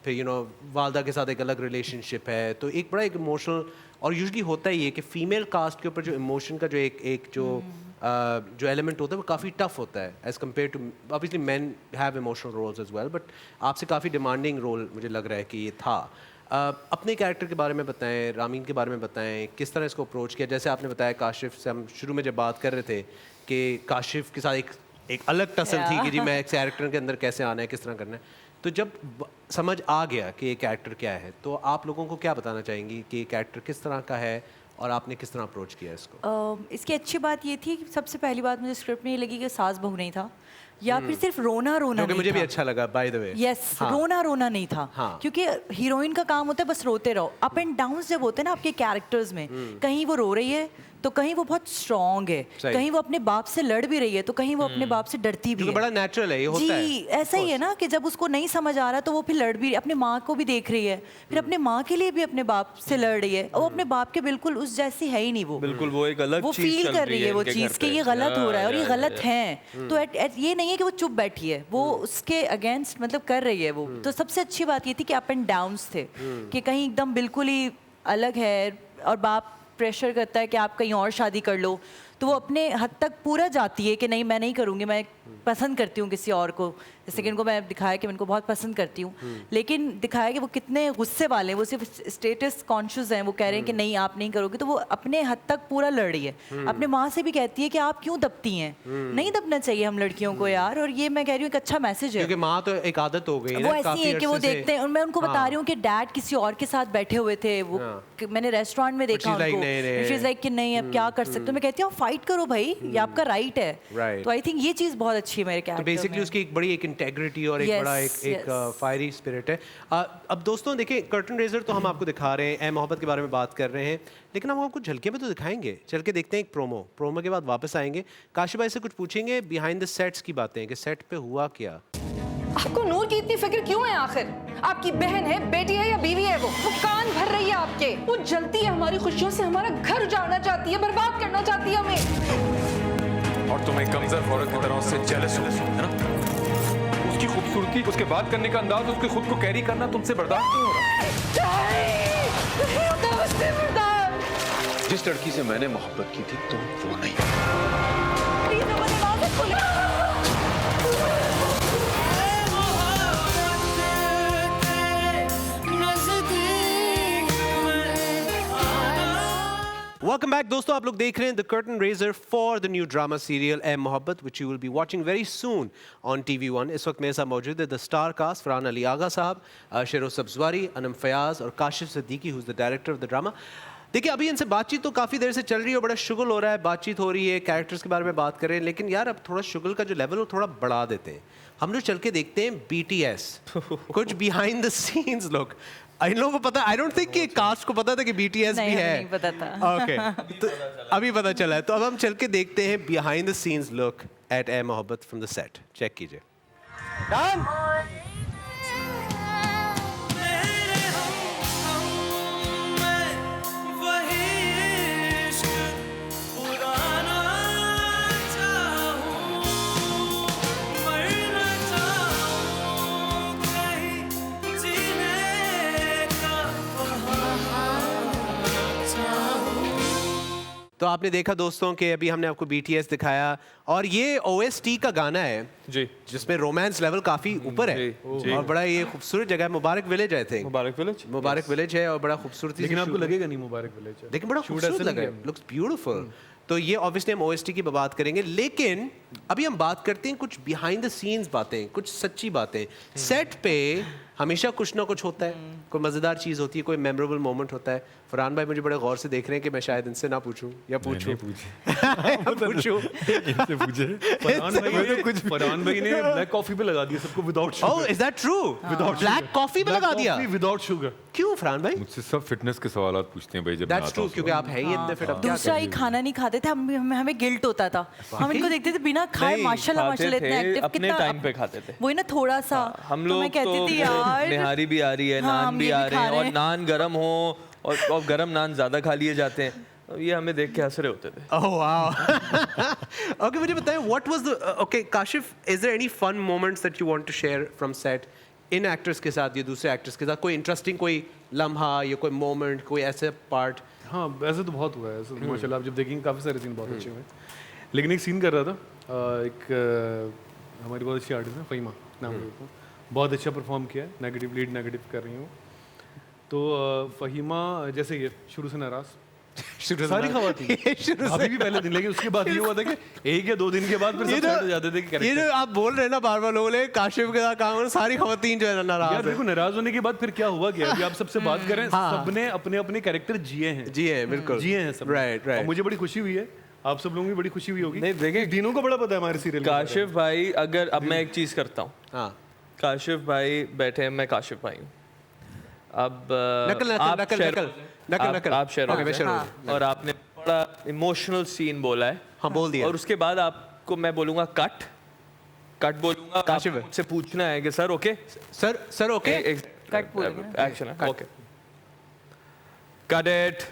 फिर यू नो वालदा के साथ एक अलग रिलेशनशिप है, तो एक बड़ा एक इमोशनल, और यूजुअली होता ही है कि फ़ीमेल कास्ट के ऊपर जो इमोशन का जो एक जो एलिमेंट होता है वो काफ़ी टफ होता है as compare to, obviously man have emotional roles as well, but आपसे काफ़ी डिमांडिंग रोल मुझे लग रहा है कि ये था। अपने कैरेक्टर के बारे में बताएं, रामीन के बारे में बताएं, किस तरह इसको अप्रोच किया। जैसे आपने बताया काशिफ से, हम शुरू में जब बात कर रहे थे कि काशिफ के साथ एक अलग टसल थी कि जी मैं एक कैरेक्टर के अंदर कैसे आना है, किस तरह करना है, तो जब समझ आ गया कि ये कैरेक्टर क्या है, तो आप लोगों को क्या बताना चाहेंगी कि ये कैरेक्टर किस तरह का है और आपने किस तरह अप्रोच किया इसको? इसकी अच्छी बात ये थी कि सबसे पहली बात मुझे स्क्रिप्ट में ये लगी कि सास बहू नहीं था, या फिर सिर्फ रोना रोना क्योंकि नहीं मुझे था। भी अच्छा लगा बाय द वे। यस, रोना रोना नहीं था। हाँ। क्योंकि हीरोइन का काम होता है बस रोते रहो। अप एंड डाउन जब होते हैं ना आपके कैरेक्टर्स में, कहीं वो रो रही है तो कहीं वो बहुत स्ट्रॉन्ग है, कहीं वो अपने बाप से लड़ भी रही है तो कहीं वो अपने बाप से डरती भी है। बड़ा नेचुरल है, ये होता है। जी, ऐसा ही है ना कि जब उसको नहीं समझ आ रहा तो वो फिर लड़ भी, अपने माँ को भी देख रही है, फिर अपने माँ के लिए भी अपने बाप से लड़ रही है, और वो अपने बाप के बिल्कुल उस जैसी है ही नहीं। वो बिल्कुल वो एक अलग वो चीज़ फील चल कर रही है वो इनके चीज़ घर कि पे। ये गलत हो रहा है और ये या, गलत है, तो ये नहीं है कि वो चुप बैठी है, वो उसके अगेंस्ट मतलब कर रही है वो। तो सबसे अच्छी बात ये थी कि अप एंड डाउन्स थे, कि कहीं एकदम बिल्कुल ही अलग है और बाप प्रेशर करता है कि आप कहीं और शादी कर लो, तो वो अपने हद तक पूरा जाती है कि नहीं मैं नहीं करूँगी, मैं पसंद करती हूँ किसी और को, जैसे कि इनको मैं दिखाया कि मैं इनको बहुत पसंद करती हूँ, लेकिन दिखाया कि वो कितने गुस्से वाले हैं, वो सिर्फ स्टेटस कॉन्शियस हैं, वो कह रहे हैं कि नहीं आप नहीं करोगे, तो वो अपने हद तक पूरा लड़ रही है। अपने माँ से भी कहती है कि आप क्यों दबती हैं, नहीं दबना चाहिए हम लड़कियों को यार, और ये मैं कह रही हूँ एक अच्छा मैसेज है। क्योंकि माँ तो एक आदत हो गई है वो ना, ऐसी काफी है कि वो अरसे से। देखते हैं, और मैं उनको बता रही हूँ कि डैड किसी और के साथ बैठे हुए थे, वो मैंने रेस्टोरेंट में देखा she's like, उनको, नहीं, नहीं। शी इज लाइक कि नहीं अब क्या कर सकते हो, मैं कहती हूँ फाइट करो भाई, ये आपका राइट है। Right. तो आई थिंक ये चीज़ बहुत अच्छी है मेरे तो कैरेक्टर बेसिकली में। उसकी एक बड़ी एक इंटेग्रिटी और एक Yes, बड़ा एक yes. फायरी स्पिरिट है। अब दोस्तों देखिए, कर्टन रेजर तो हम आपको दिखा रहे हैं, ए मोहब्बत के बारे में बात कर रहे हैं, लेकिन हम आपको झलके में तो दिखाएंगे। चल के देखते हैं एक प्रोमो के बाद वापस आएंगे, काशिफ भाई से कुछ पूछेंगे बिहाइंड द सेट्स की बातें, कि सेट पे हुआ क्या। आपको नूर की इतनी फिक्र क्यों है आखिर? आपकी बहन है, बेटी है या बीवी है? वो कान भर रही है आपके, वो जलती है हमारी खुशियों से, हमारा घर उजाड़ना चाहती है, बर्बाद करना चाहती है हमें। और तुम एक कमजोर औरत की तरह उससे जेलस हो, है ना? उसकी खूबसूरती, उसके बात करने का अंदाज, उसके खुद को कैरी करना तुमसे बर्दाश्त नहीं हो रहा। जिस लड़की से मैंने मोहब्बत की थी तुम वो नहीं। वेलकम बैक दोस्तों, आप लोग देख रहे हैं the curtain raiser for the new drama serial Ae Mohabbat, which you will be watching very soon on TV1। इस वक्त मेरे साथ मौजूद है the star cast, Farhan Ali Agha Sahab, Sheroz Sabzwari, Anam Fayyaz और Kashif Siddiqui, who is the director of the drama. देखिए, अभी इनसे बातचीत तो काफ़ी देर से चल रही है, बड़ा शुगल हो रहा है, बातचीत हो रही है, कैरेक्टर्स के बारे में बात कर रहे हैं, लेकिन यार अब थोड़ा शुगल का जो लेवल है थोड़ा बढ़ा देते हैं। हम लोग चल के देखते हैं BTS, कुछ बिहाइंड द सीन्स लोग। इन लोगों को पता, आई डोंट थिंक कि कास्ट को पता था कि BTS भी है। नहीं पता था। ओके, तो अभी पता चला है, तो अब हम चल के देखते हैं behind the scenes look at Ae Mohabbat from the set. Check कीजिए। तो आपने देखा दोस्तों कि अभी हमने आपको BTS दिखाया, और ये OST का गाना है जी, जिसमें रोमांस लेवल काफी ऊपर है, जी। और बड़ा ये खूबसूरत जगह है, Mubarak village I think. Mubarak village है और बड़ा खूबसूरती से लेकिन आपको shoot- लगेगा नहीं मुबारक विलेज है, लेकिन बड़ा Shoot खूबसूरत ऐसे लग नहीं रहा है, किया लुक्स ब्यूटीफुल। तो ये ऑब्वियसली हम OST की बात करेंगे, लेकिन अभी हम बात करते हैं कुछ बिहाइंड द सीन्स बातें, कुछ सच्ची बातें। सेट पे हमेशा कुछ ना कुछ होता है, कोई मज़ेदार चीज़ होती है, कोई मेमोरेबल मोमेंट होता है। फरहान भाई मुझे बड़े गौर से देख रहे हैं कि मैं शायद इनसे ना पूछूं या पूछूं। पूछूं। इनसे पूछे। फरहान भाई ने ब्लैक कॉफी पे लगा दिया सबको without oh, sugar. Is that true? Black coffee पे लगा दिया? Without sugar. क्यों फरहान भाई? मुझसे सब फिटनेस के सवाल पूछते हैं भाई जब मैं दैट्स आता ट्रू, हूँ क्योंकि आप है ही इतने फिट, अब क्या दूसरा ही खाना नहीं खाते थे हमें गिल्ट होता था, हम इनको देखते थे बिना खाए नहीं, माशाल्लाह खाते माशाल्लाह इतने थे, एक्टिव, अपने टाइम पे खाते थे। वही ना थोड़ा सा, हम तो लोग मैं कहती तो थी यार निहारी भी आ रही है, हाँ, नान हम भी ये आ भी रहे खा हैं, रहे और हैं। नान गरम हो और गरम नान ज्यादा खा लिए जाते हैं, तो ये हमें देख के हंस रहे होते थे। Oh wow. ओके, मुझे बताएं what was the okay Kashif, is there any fun moments that you want to share from set, इन एक्टर्स के साथ या दूसरे एक्टर्स के साथ, कोई इंटरेस्टिंग कोई लम्हा या कोई मोमेंट, कोई ऐसे पार्ट? हाँ, ऐसे तो बहुत हुआ है, ऐसे तो माशाल्लाह आप जब देखेंगे काफ़ी सारे सीन बहुत अच्छे हुए हैं। लेकिन एक सीन कर रहा था, हमारी बहुत अच्छी आर्टिस्ट है फ़हीमा नाम है उसका, बहुत अच्छा परफॉर्म किया है, नेगेटिव लीड नेगेटिव कर रही हूँ। तो फ़हीमा जैसे ये शुरू से नाराज़, सारी खवातीन अभी भी पहले दिन, लेकिन उसके बाद ये हुआ था कि 1 या 2 दिन के बाद फिर सब सेट हो जाते थे कि ये character- जो आप बोल रहे हैं ना बार बार लोगों ने काशिफ के साथ काम करना, सारी खवातीन जो है ना यार नाराज है। देखो, नाराज होने के बाद फिर क्या हुआ, क्या अभी आप सबसे बात करें, सबने अपने अपने कैरेक्टर जिए हैं, जी है, बिल्कुल जिए हैं सब। राइट और राइट। मुझे बड़ी खुशी हुई है, आप सब लोगों की बड़ी खुशी हुई होगी। नहीं, देखिए, दिनों को बड़ा पता है हमारे सीरियल काशिफ भाई, अगर अब मैं एक चीज करता हूँ, हाँ, काशिफ भाई बैठे हैं, मैं काशिफ भाई हूँ, अब नकल आप नकल शेर- नकल नकल नकल आप शेर ओके, मैं शेर हाँ। हूँ। और आपने बड़ा इमोशनल सीन बोला है, हाँ, बोल दिया। और उसके बाद आपको मैं बोलूंगा कट बोलूंगा, काशिफ है। आपको मुझसे पूछना है कि sir okay, sir okay, cut बोलेंगे। एक्शन है, ओके कट इट।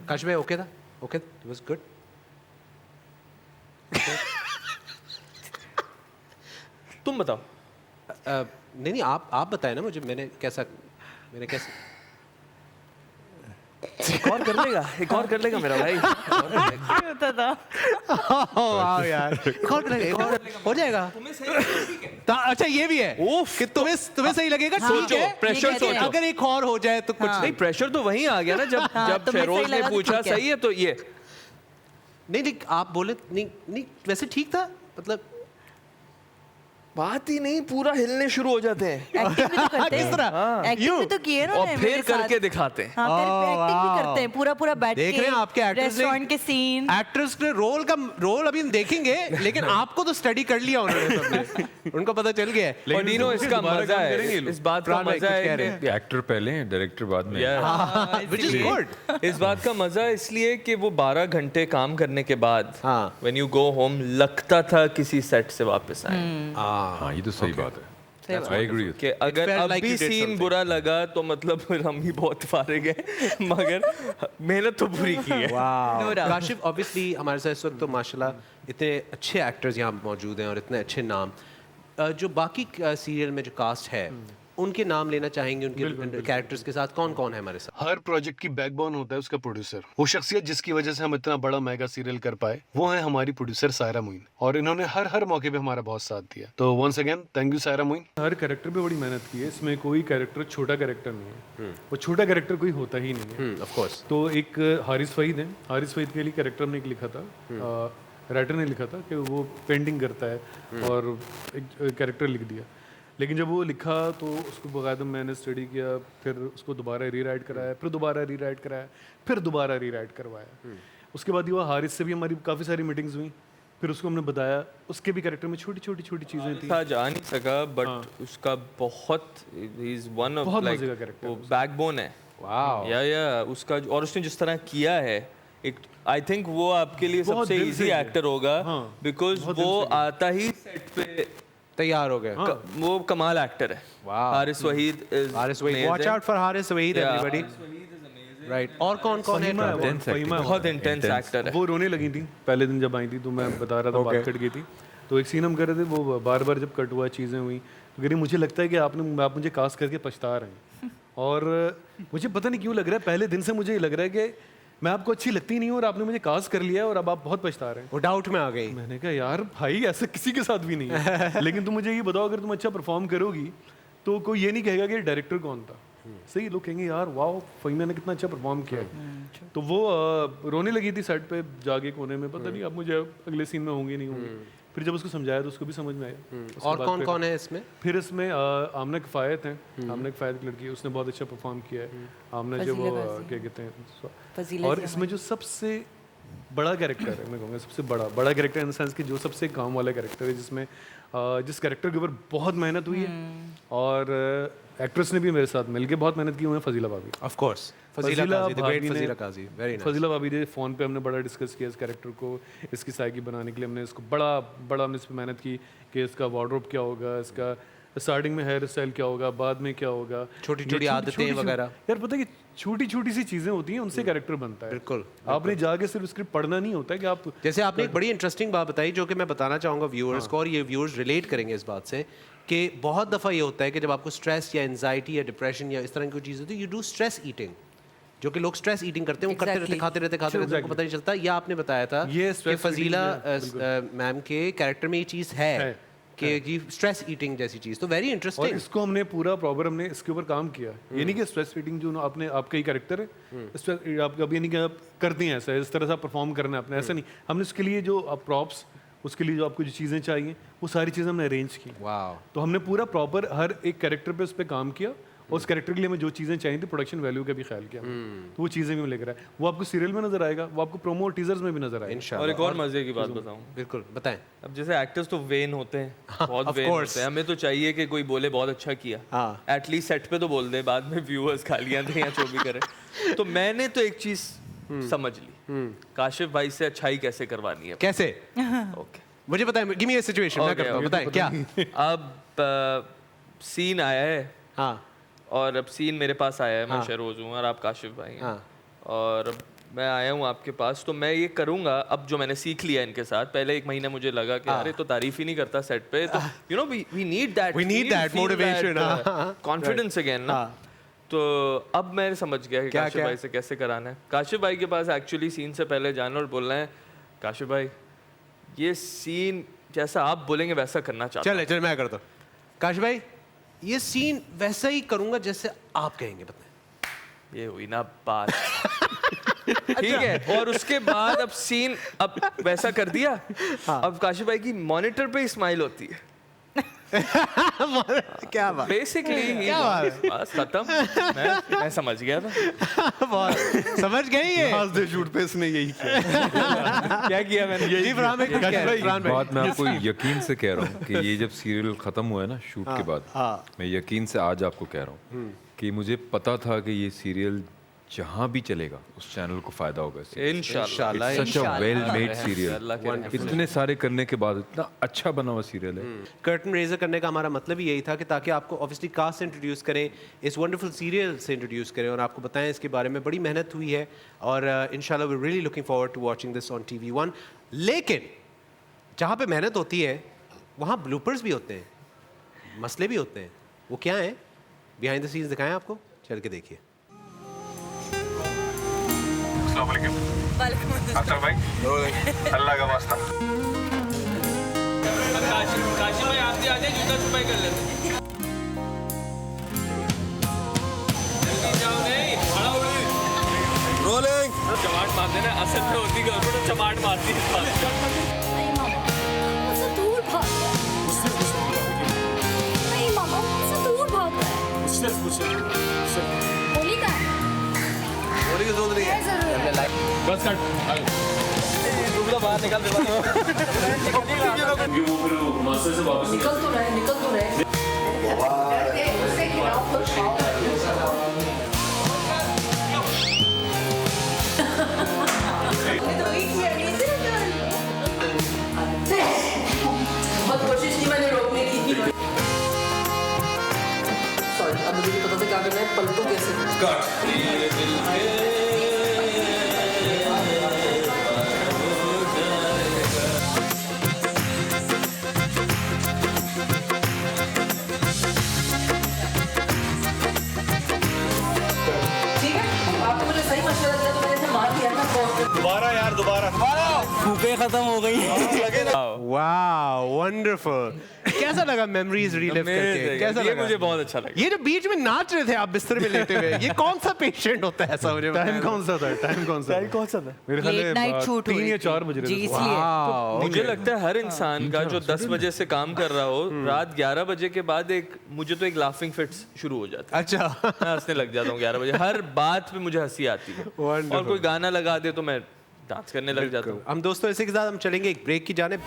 काशिफ भाई ओके था, ओके, इट वाज गुड। तुम बताओ। नहीं आप बताएं ना मुझे, मैंने कैसा एक और कर लेगा मेरा भाई। होता था। वाह यार, एक और हो जाएगा। अच्छा ये भी है कि तुम्हें सही लगेगा, ठीक है, प्रेशर ये कहते हैं। सोचो। अगर एक और हो जाए तो कुछ नहीं, प्रेशर तो वहीं आ गया ना जब जब तुम्हें फेरोज सही ने लगा तो पूछा ठीक है। सही है तो ये नहीं, आप बोले नहीं वैसे ठीक था, मतलब बात ही नहीं, पूरा हिलने शुरू हो जाते हैं एक्टिंग भी तो करते किस तरह? हैं, एक्टिंग भी तो किए ना और उन्होंने फिर मेरे साथ। करके दिखाते हैं। हाँ, फिर एक्टिंग भी करते हैं, पूरा बैठ देख रहे हैं आपके के actors ने- रेस्टोरेंट के सीन। एक्टर्स के रोल अभी हम देखेंगे, लेकिन आपको तो स्टडी कर लिया उन्होंने सबने, उनको पता चल गया है। और डीनो इसका मजा है, इस बात का प्राण भाई मजा कुछ है कह रहे कि एक्टर पहले हैं, डायरेक्टर बाद में। Which is good. इस बात का मजा इसलिए कि वो 12 घंटे काम करने के बाद हाँ। व्हेन यू गो होम लगता था किसी सेट से वापस आए हाँ, ये तो सही बात है। I agree with कि अगर felt अब like भी you did सीन something. बुरा लगा तो मतलब फिर हम ही बहुत फारिग हैं मगर मेहनत तो पूरी की है। No doubt. काशिफ ऑब्वियसली हमारे साथ इस वक्त तो माशाल्लाह इतने अच्छे एक्टर्स यहाँ मौजूद हैं और इतने अच्छे नाम, जो बाकी सीरियल में जो कास्ट है उनके नाम लेना चाहेंगे, उनके कैरेक्टर्स के साथ कौन कौन है हमारे साथ? हर प्रोजेक्ट की बैकबोन होता है उसका प्रोड्यूसर, वो शख्सियत जिसकी वजह से हम इतना बड़ा मेगा सीरियल कर पाए, वो है हमारी प्रोड्यूसर सायरा मोइन, और इन्होंने हर मौके पे हमारा बहुत साथ दिया। तो once again thank you Saira Moin. हर कैरेक्टर पे बड़ी मेहनत की है, इसमें कोई कैरेक्टर छोटा कैरेक्टर नहीं है, वो छोटा कैरेक्टर कोई होता ही नहीं है। Of course. तो एक हारिस फहीद है, हारिस फहीद के लिए कैरेक्टर ने एक लिखा था, राइटर ने लिखा था कि वो पेंटिंग करता है और एक कैरेक्टर लिख दिया, लेकिन जब वो लिखा तो उसको बाकायदा मैंने स्टडी किया, फिर उसको दोबारा रीराइट कराया, फिर दोबारा रीराइट कराया, फिर दोबारा रीराइट करवाया। उसके बाद ये हारिस से भी हमारी काफ़ी सारी मीटिंग्स हुई, फिर उसको हमने बताया, उसके भी कैरेक्टर में छोटी छोटी चीज़ें थी। था जा नहीं सका बट उसका बहुत ही इज वन ऑफ बहुत लाइक मजे का character वो बैकबोन है। वाओ। या उसका और उसने जिस तरह किया है, एक आई थिंक वो आपके लिए बहुत सबसे दिल इजी से है। एक्टर होगा हाँ, बिकॉज बहुत दिल वो से है। आता ही सेट पे तैयार हो गए। वो कमाल एक्टर है। Wow. Haris Waheed is Haris Waheed, watch out for Haris Waheed everybody. Right, और कौन कौन है? बहुत इंटेंस एक्टर है। वो रोने लगी थी पहले दिन जब आई थी, तो मैं बता रहा था बात कट गई थी, तो एक सीन हम कर रहे थे, वो बार बार जब कट हुआ चीज़ें हुई तो कह रही मुझे लगता है कि आप मुझे कास्ट करके पछता रहे हैं, और मुझे पता नहीं क्यों लग रहा है, पहले दिन से मुझे लग रहा है कि मैं आपको अच्छी लगती नहीं हूँ और आपने मुझे कास्ट कर लिया है और अब आप बहुत पछता रहे हैं। वो डाउट में आ गई। मैंने कहा यार भाई ऐसा किसी के साथ भी नहीं है लेकिन तुम मुझे ये बताओ अगर तुम अच्छा परफॉर्म करोगी तो कोई ये नहीं कहेगा कि डायरेक्टर कौन था, सही लोग कहेंगे यार वाह फहीमा ने कितना अच्छा परफॉर्म किया है। तो वो रोने लगी थी सेट पे जाके कोने में, पता नहीं अब मुझे अगले सीन में होंगे नहीं होंगे, फिर जब उसको समझाया तो उसको भी समझ में आया। उसके और बाद कौन फिर- कौन है इसमें? फिर इसमें आमना किफ़ायत हैं, आमना किफ़ायत की लड़की है, उसने बहुत अच्छा परफॉर्म किया है। आमना जो वो क्या कहते हैं, फजीला और जी इसमें जो सबसे बड़ा कैरेक्टर है, मैं कहूँगा सबसे बड़ा कैरेक्टर इन द सेंस कि जो सबसे काम वाला कैरेक्टर है, जिसमें जिस कैरेक्टर के ऊपर बहुत मेहनत हुई है, और एक्ट्रेस ने भी मेरे साथ मिलके बहुत मेहनत की हुई है, फजीला भाभी। Of course, Fazila Qazi, the great भाभी ने- फजीला काजी, वेरी नाइस। फजीला भाभी ने फ़ोन पे हमने बड़ा डिस्कस किया इस कैरेक्टर को, इसकी साइकी बनाने के लिए हमने इसको बड़ा हमने इस पर मेहनत की कि इसका वार्डरोब क्या होगा, इसका स्टार्टिंग में हेयर स्टाइल क्या होगा, बाद में क्या होगा, छोटी-छोटी ये आदतें छोटी- वगैरह। यार पता है कि छोटी सी चीज़ें होती हैं, उनसे कैरेक्टर बनता है। बिल्कुल, आपने जाके सिर्फ स्क्रिप्ट पढ़ना नहीं होता है कि आप जैसे आपने एक बड़ी इंटरेस्टिंग बात बताई जो कि मैं बताना चाहूँगा व्यूअर्स को, और ये व्यूअर्स रिलेट करेंगे इस बात से कि बहुत दफ़ा ये होता है कि जब आपको स्ट्रेस या एंजाइटी या डिप्रेशन या इस तरह की कोई चीज़ होती है, यू डू स्ट्रेस ईटिंग, जो कि लोग स्ट्रेस ईटिंग करते हैं, वो करते रहते खाते रहते उनको पता नहीं चलता। या आपने बताया था ये कि stress फजीला eating में, मैम के कैरेक्टर में ये चीज़ है कि जी स्ट्रेस ईटिंग जैसी चीज़, तो वेरी और इंटरेस्टिंग। इसको हमने पूरा प्रॉपर हमने इसके ऊपर काम किया। ये नहीं कि स्ट्रेस ईटिंग जो आपने आपका ही कैरेक्टर है, स्ट्रेस आप कभी नहीं कि आप करते हैं ऐसा, इस तरह से आप परफॉर्म करना है अपने, ऐसा नहीं। हमने उसके लिए जो आप प्रॉप्स, उसके लिए जो आपको जो चीज़ें चाहिए वो सारी चीज़ें हमने अरेंज की। वाह, तो हमने पूरा प्रॉपर हर एक कैरेक्टर पे उस पर काम किया, और उस कैरेक्टर के लिए हमें जो चीज़ें चाहिए थी प्रोडक्शन वैल्यू का भी ख्याल किया, तो वो चीज़ें भी हमें लेकर आए। वो आपको सीरियल में नजर आएगा, वो आपको प्रोमो और टीजर्स में भी नजर आएगा। इंशाल्लाह। और एक और मजे की बात बताऊं, बिल्कुल बताएं। अब जैसे एक्टर्स तो वेन होते हैं, बहुत of वेन course. होते हैं, हमें तो चाहिए कि कोई बोले बहुत अच्छा किया, हाँ। एटलीस्ट सेट पे तो बोल दे, बाद में व्यूअर्स गालियां दें या जो भी करे। तो मैंने तो एक चीज समझ ली, काशिफ भाई से अच्छाई कैसे करवानी है। कैसे? ओके, मुझे बताएं, गिव मी अ सिचुएशन, मैं करता हूं, बताएं क्या? अब सीन आया है, हाँ और अब सीन मेरे पास आया है, मैं हाँ। शहरोज हूँ और आप काशिफ भाई हैं, हाँ। और अब मैं आया हूँ आपके पास, तो मैं ये करूँगा अब जो मैंने सीख लिया इनके साथ। पहले एक महीना मुझे लगा कि अरे तो तारीफ ही नहीं करता सेट पे, तो you know we need that We need that motivation, हाँ। कॉन्फिडेंस अगेन ना। तो अब मैं समझ गया कि क्या- काशिफ क्या? भाई से कैसे कराना है। काशिफ भाई के पास एक्चुअली सीन से पहले जाना और बोलना है, काशिफ भाई ये सीन जैसा आप बोलेंगे वैसा करना चाहता हूं। चले मैं करता हूँ। काश भाई ये सीन वैसा ही करूंगा जैसे आप कहेंगे, बताएं। ये हुई ना बात। ठीक है, और उसके बाद अब सीन अब वैसा कर दिया। अब काशिफ भाई की मॉनिटर पे स्माइल होती है। क्या बात बेसिकली क्या बात है? बस खत्म। मैं समझ गया था। बहुत समझ गई है। झूठ पे इसने यही किया। क्या किया मैंने? जी फरहान भाई, कुछ कह रहे हैं? फरहान भाई। बात मैं आपको यकीन से कह रहा हूँ कि ये जब सीरियल खत्म हुआ है ना शूट के बाद, मैं यकीन से आज आपको कह रहा हूँ कि मुझे पता था कि ये सीरियल जहाँ भी चलेगा उस चैनल को फायदा होगा। इंशाल्लाह सच अ वेल मेड अल्लाह सीरियल, के इतने सारे करने के बाद इतना अच्छा बना हुआ सीरियल है। कर्टन रेजर करने का हमारा मतलब ही यही था कि ताकि आपको ऑब्वियसली कास्ट से इंट्रोड्यूस करें, इस वंडरफुल सीरियल से इंट्रोड्यूस करें और आपको बताएं इसके बारे में। बड़ी मेहनत हुई है और इंशाल्लाह we really looking forward to watching this on TV1। लेकिन जहाँ पे मेहनत होती है वहाँ ब्लूपर्स भी होते हैं, मसले भी होते हैं। वो क्या हैं? बिहाइंड द सीन्स दिखाएं आपको, चल के देखिए। अच्छा भाई, अल्लाह का वास्ता। काशिफ भाई आप भी आ जाए, जूता छुपाई कर लेते। जल्दी जाओ, नहीं खड़ा हो गई। रोलिंग। चमाट मार देना, असल में होती गर्लफ्रेंड तो चमाट मारती है। नहीं मामा, मुझसे दूर भाग गया। नहीं मामा, मुझसे दूर भाग गया। होली का है? होली की जरूरत नहीं है। बस कट। दूसरा बाहर निकाल दे। मास्टर से वापस निकल तो रहे, निकल तो रहे। बहुत कोशिश की मैंने रोकने की। सॉरी, अब मुझे भी पता था क्या करना है, पलटू कैसे। ठीक है, आपने मुझे सही मशवरा दिया तो मैंने इसे मार दिया ना। फूके खत्म हो गई। वाह वंडरफुल। कैसा लगा मेमोरीज रिलीव करके? कैसा ये लगा? मुझे बहुत अच्छा लगा। ये जो बीच में नाच रहे थे आप बिस्तर में लेटे हुए, ये कौन सा पेशेंट होता है ऐसा? मुझे टाइम कौन सा था? टाइम कौन सा था? मेरे ख्याल लेट नाइट में शूट 3 या 4 बज जी, रहे थे। इसलिए मुझे लगता है हर इंसान का जो 10 बजे से काम कर रहा हो, रात 11 बजे के बाद मुझे तो एक लाफिंग फिट्स शुरू हो जाता है। अच्छा। मैं हंसने लग जाता हूँ 11 बजे, हर बात पे मुझे हंसी आती है। और कोई गाना लगा दे तो मैं डांस करने लग जाता हूँ। हम दोस्तों इसी के साथ हम चलेंगे एक ब्रेक की जाने।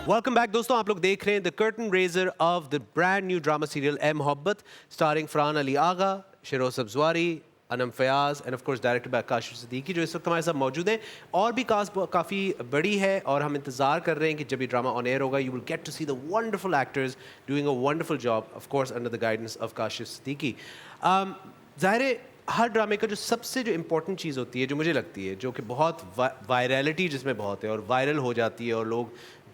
वेलकम बैक दोस्तों, आप लोग देख रहे हैं the curtain raiser of the brand new drama serial Ae Mohabbat, starring Farhan Ali Agha, Sheroz Sabzwari, Anam Fayyaz and of course director by Kashif Siddiqui, जो इस वक्त हमारे साथ मौजूद हैं। और भी कास्ट काफ़ी बड़ी है और हम इंतज़ार कर रहे हैं कि जब ये ड्रामा ऑन एयर होगा, you will get to see the wonderful actors doing a wonderful job, of course under the guidance of Kashif Siddiqui. ज़ाहिर है हर ड्रामे का जो सबसे जो इम्पोर्टेंट चीज़ होती है, जो मुझे लगती है, जो कि बहुत वायरलिटी जिसमें बहुत है और वायरल हो जाती है और लोग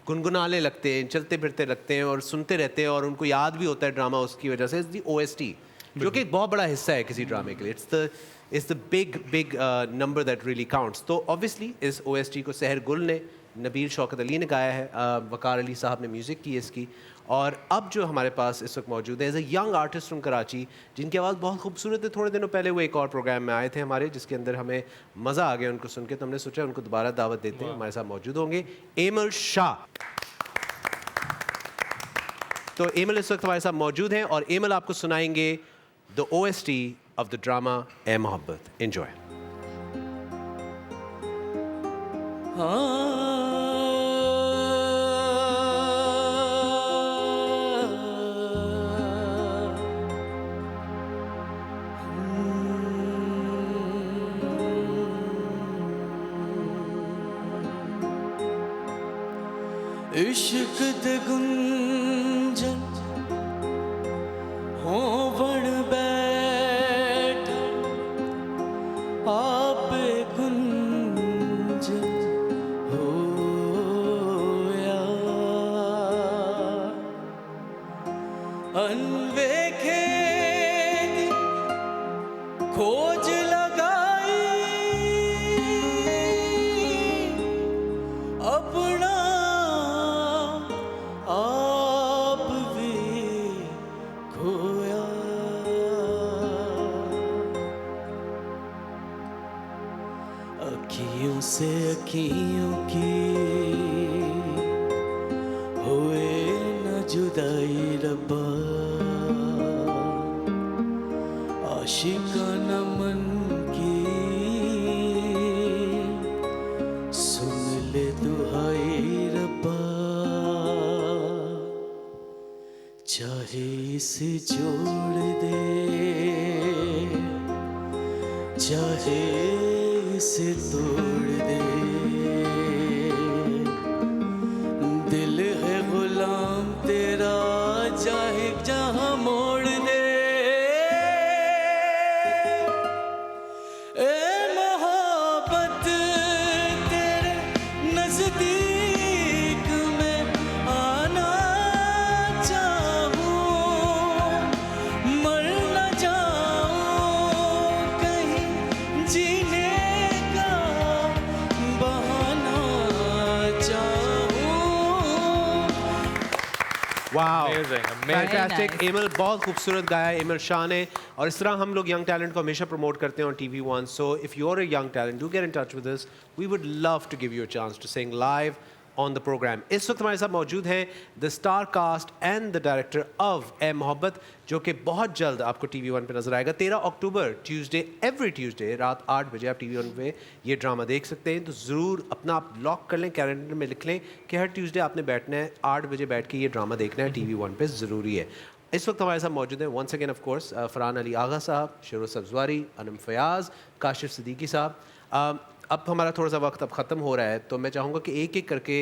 गुनगुनाने लगते हैं, चलते फिरते लगते हैं और सुनते रहते हैं और उनको याद भी होता है ड्रामा उसकी वजह से, इज़ दी OST, जो कि एक बहुत बड़ा हिस्सा है किसी ड्रामे के लिए। It's the big number that really counts. तो ऑब्वियसली इस OST को सहर गुल ने, नबील शौकत अली ने गाया है, वकार अली साहब ने म्यूज़िक की है इसकी। और अब जो हमारे पास इस वक्त मौजूद है as a young artist from Karachi, जिनकी आवाज़ बहुत खूबसूरत है। थोड़े दिनों पहले वो एक और प्रोग्राम में आए थे हमारे, जिसके अंदर हमें मज़ा आ गया उनको सुन के, तो हमने सोचा उनको दोबारा दावत देते हैं। हमारे साथ मौजूद होंगे एमल शाह। तो एमल इस वक्त हमारे साथ मौजूद हैं और एमल आपको सुनाएंगे the OST of the drama Ae Mohabbat. Enjoy. इश्क दे गुंजन हो बन बैठ आप गुंजन हो या अपना आप भी खोया। अखियों से अखियों की हुए न जुदाई रब्बा, आशिकाना मन की सुन ले दुहाई रब्बा। चाहे इसे जोड़ दे चाहे इसे तोड़ दे, दिल है गुलाम तेरा चाहे जहां मोड़ दे। ए मोहब्बत तेरे नजदीक में आना चाहूं, मर न जाऊं कहीं जीने का बहाना चाहूं। Wow Amazing, amazing. Fantastic. Very nice. Emil बहुत खूबसूरत गाया एमल शाह ने, और इस तरह हम लोग यंग टैलेंट को हमेशा प्रमोट करते हैं on TV1. So if you are a young talent do get in touch with us, we would love to give you a chance to sing live on the programme. इस वक्त हमारे साथ मौजूद हैं the star cast and the director of Ae Mohabbat, जो कि बहुत जल्द आपको TV1 पे नजर आएगा. 13 अक्टूबर ट्यूसडे, एवरी ट्यूसडे रात 8 बजे आप TV1 पे ये ड्रामा देख सकते हैं. तो ज़रूर अपना आप लॉक कर लें, कैलेंडर में लिख लें कि हर ट्यूसडे आपने बैठना है, 8 बजे बैठ के ये ड्रामा देखना है. TV1 पे ज़रूरी है. इस वक्त हमारे साथ मौजूद हैं once again of course Farhan Ali Agha Sahab, Sheroz Sabzwari, Anam Fayaz, Kashif Siddiqui साहब. अब हमारा थोड़ा सा वक्त अब ख़त्म हो रहा है, तो मैं चाहूँगा कि एक एक करके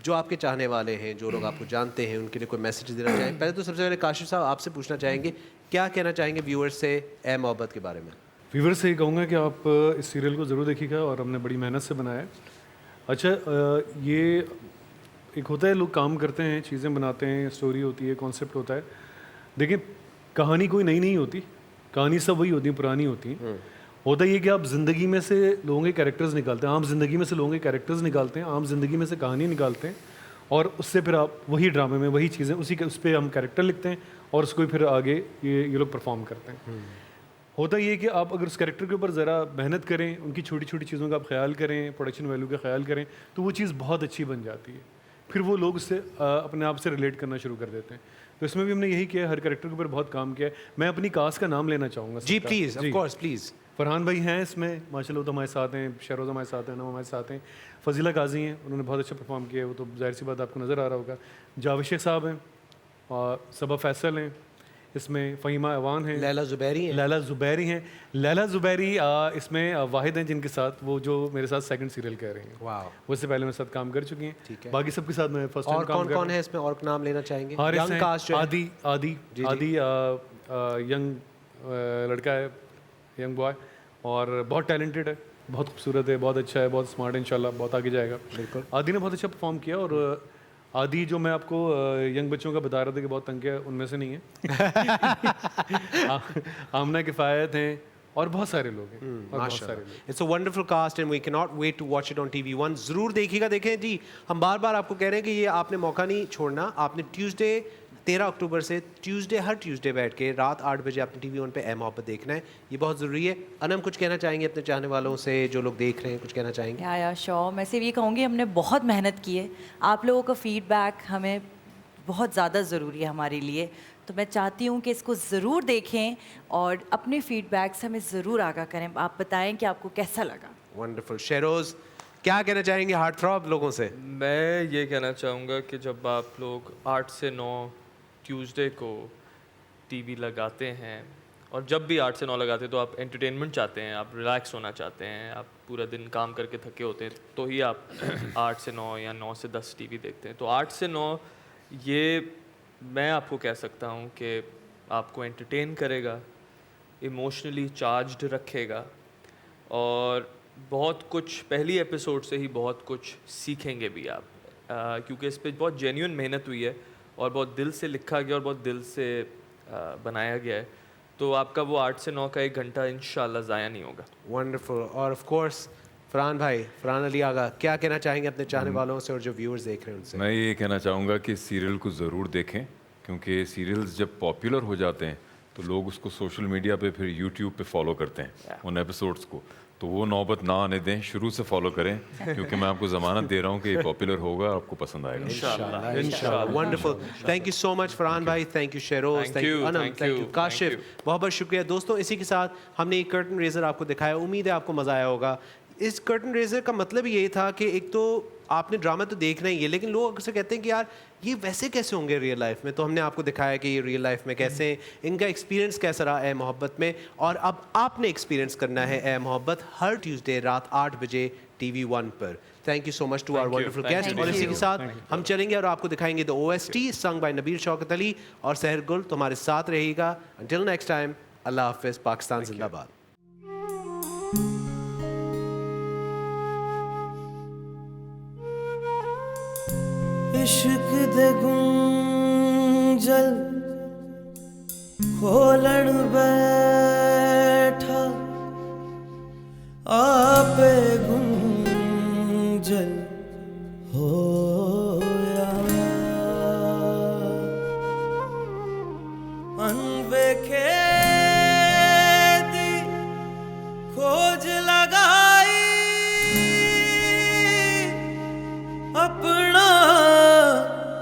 जो आपके चाहने वाले हैं, जो लोग आपको जानते हैं, उनके लिए कोई मैसेज देना चाहें. पहले तो सबसे पहले काशिफ साहब आपसे पूछना चाहेंगे, क्या कहना चाहेंगे व्यूअर्स से ए मोहब्बत के बारे में? व्यूवर से ये कहूँगा कि आप इस सीरियल को ज़रूर देखिएगा, और हमने बड़ी मेहनत से बनाया है. अच्छा, ये एक होता है, लोग काम करते हैं, चीज़ें बनाते हैं, स्टोरी होती है, कॉन्सेप्ट होता है. देखिए, कहानी कोई नई नहीं होती, कहानी सब वही होती है, पुरानी होती है. होता ये कि आप ज़िंदगी में से लोगों के कैरेक्टर्स निकालते हैं, आम ज़िंदगी में से लोगों के कैरेक्टर्स निकालते हैं, आम ज़िंदगी में से कहानी निकालते हैं, और उससे फिर आप वही ड्रामे में वही चीज़ें उसी के उस पर हम कैरेक्टर लिखते हैं, और उसको फिर आगे ये लोग परफॉर्म करते हैं. होता ये कि आप अगर उस कैरेक्टर के ऊपर ज़रा मेहनत करें, उनकी छोटी छोटी चीज़ों का आप ख्याल करें, प्रोडक्शन वैल्यू का ख्याल करें, तो वो चीज़ बहुत अच्छी बन जाती है. फिर वो लोग उससे अपने आप से रिलेट करना शुरू कर देते हैं. तो इसमें भी हमने यही किया है, हर कैरेक्टर के ऊपर बहुत काम किया है. मैं अपनी कास्ट का नाम लेना चाहूँगा. जी please, of course please. Farhan भाई हैं इसमें, माशाल्लाह, तो हमारे साथ हैं. शहरोज़ हमारे साथ हैं, नम हमारे साथ हैं. फजीला काजी हैं, उन्होंने बहुत अच्छा परफॉर्म किया है, वो तो जाहिर सी बात आपको नज़र आ रहा होगा. जावेद शेख साहब हैं, और सबा फैसल हैं इसमें, फ़हीमा अवान हैं, लैला ज़ुबैरी हैं. लैला ज़ुबैरी हैं. लैला ज़ुबैरी इसमें वाहिद हैं जिनके साथ वो जो मेरे साथ सेकंड सीरियल कह रहे हैं. वाह. वो इससे पहले मेरे साथ काम कर चुकी हैं. ठीक है. बाकी सबके साथ मैं फर्स्ट और टाइम काम कर रहा हूं. कौन कौन है इसमें, और नाम लेना चाहेंगे? हारिस यंग हैं, कास्ट जो है. आदि यंग लड़का है, यंग बॉय, और बहुत टैलेंटेड है, बहुत खूबसूरत है, बहुत अच्छा है, बहुत स्मार्ट है, इंशाल्लाह बहुत आगे जाएगा. बिल्कुल. आदि ने बहुत अच्छा परफॉर्म किया. और आदि जो मैं आपको यंग बच्चों का बता रहा था कि बहुत तंग किया, उनमें से नहीं है. आमना किफ़ायत हैं, और बहुत सारे लोग हैं, और बहुत सारे लोग. It's a wonderful cast and we can not wait to watch it on TV1. ज़रूर देखिएगा. देखें जी, हम बार बार आपको कह रहे हैं कि ये आपने मौका नहीं छोड़ना. आपने ट्यूसडे 13 अक्टूबर से ट्यूसडे, हर ट्यूसडे बैठ के रात 8 बजे आपने TV1 पे ए मोहब्बत देखना है. ये बहुत ज़रूरी है. अनम, कुछ कहना चाहेंगे अपने चाहने वालों से, जो लोग देख रहे हैं, कुछ कहना चाहेंगे? या श्योर. मैं सिर्फ ये कहूँगी, हमने बहुत मेहनत की है. आप लोगों का फीडबैक हमें बहुत ज़्यादा ज़रूरी है हमारे लिए. तो मैं चाहती हूँ कि इसको ज़रूर देखें और अपने फीडबैक से हमें ज़रूर आगाह करें. आप बताएं कि आपको कैसा लगा. वंडरफुल. शेरोज़, क्या कहना चाहेंगे हार्ट थ्रॉब लोगों से? मैं ये कहना चाहूँगा कि जब आप लोग 8 से 9 ट्यूसडे को टीवी लगाते हैं, और जब भी 8 से 9 लगाते हैं, तो आप एंटरटेनमेंट चाहते हैं, आप रिलैक्स होना चाहते हैं, आप पूरा दिन काम करके थके होते हैं, तो ही आप 8 से 9 या 9 से 10 टीवी देखते हैं. तो 8 से 9 ये मैं आपको कह सकता हूँ कि आपको एंटरटेन करेगा, इमोशनली चार्ज्ड रखेगा, और बहुत कुछ पहली एपिसोड से ही बहुत कुछ सीखेंगे भी आप, क्योंकि इस पर बहुत जेन्युइन मेहनत हुई है, और बहुत दिल से लिखा गया, और बहुत दिल से बनाया गया है. तो आपका वो 8 से 9 का 1 घंटा इंशाल्लाह ज़ाया नहीं होगा. वंडरफुल. और ऑफ कोर्स फरहान भाई, फरहान अली आगा, क्या कहना चाहेंगे अपने चाहने वालों से और जो व्यूअर्स देख रहे हैं उनसे? मैं ये कहना चाहूँगा कि सीरियल को ज़रूर देखें, क्योंकि सीरियल्स जब पॉपुलर हो जाते हैं तो लोग उसको सोशल मीडिया पे फिर यूट्यूब पे फॉलो करते हैं उन एपिसोड्स को, तो वो नौबत ना आने दें, शुरू से फॉलो करें, क्योंकि मैं आपको ज़मानत दे रहा हूँ कि ये पॉपुलर होगा, आपको पसंद आएगा इंशाल्लाह। Wonderful, thank you so much Farhan भाई, thank you Sheroz, thank you Anam, thank you Kashif, बहुत बहुत शुक्रिया दोस्तों। इसी के साथ हमने एक कर्टन रेजर आपको दिखाया, उम्मीद है आपको मज़ा आया होगा। इस कर्टन रेजर का मतलब ये था कि एक तो आपने ड्रामा तो देखना ही है, लेकिन लोग अक्सर कहते हैं कि यार ये वैसे कैसे होंगे रियल लाइफ में, तो हमने आपको दिखाया कि ये रियल लाइफ में कैसे हैं, इनका एक्सपीरियंस कैसा रहा ए मोहब्बत में, और अब आपने एक्सपीरियंस करना है ए मोहब्बत हर ट्यूसडे रात 8 बजे TV1 पर। Thank you so much to our wonderful guest. और इसी के साथ हम चलेंगे और आपको दिखाएंगे the OST song by Nabeel Shaukat Ali और सहर गुल। तुम्हारे साथ रहेगा अंटिल नेक्स्ट टाइम, अल्लाह हाफिज़, पाकिस्तान जिंदाबाद। इश्क दे गुंजल खोलण बैठा आपे गुंजल होया अनवेखे दी खोज लगाई अपना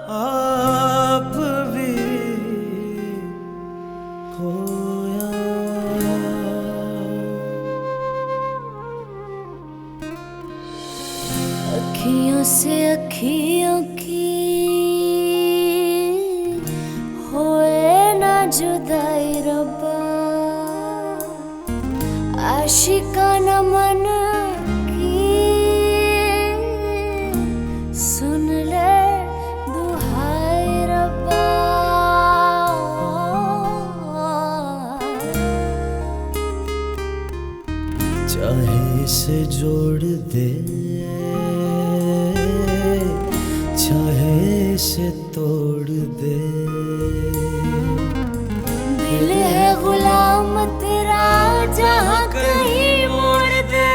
आप भी खोया अखियों से अखियों की होए ना जुदाई रब्बा आशिकाना मन की सुन ले दुहाई रब्बा चाहे इसे जोड़ दे चाहे इसे तोड़ दे दिल है गुलाम तेरा जहाँ कहीं मोड़ दे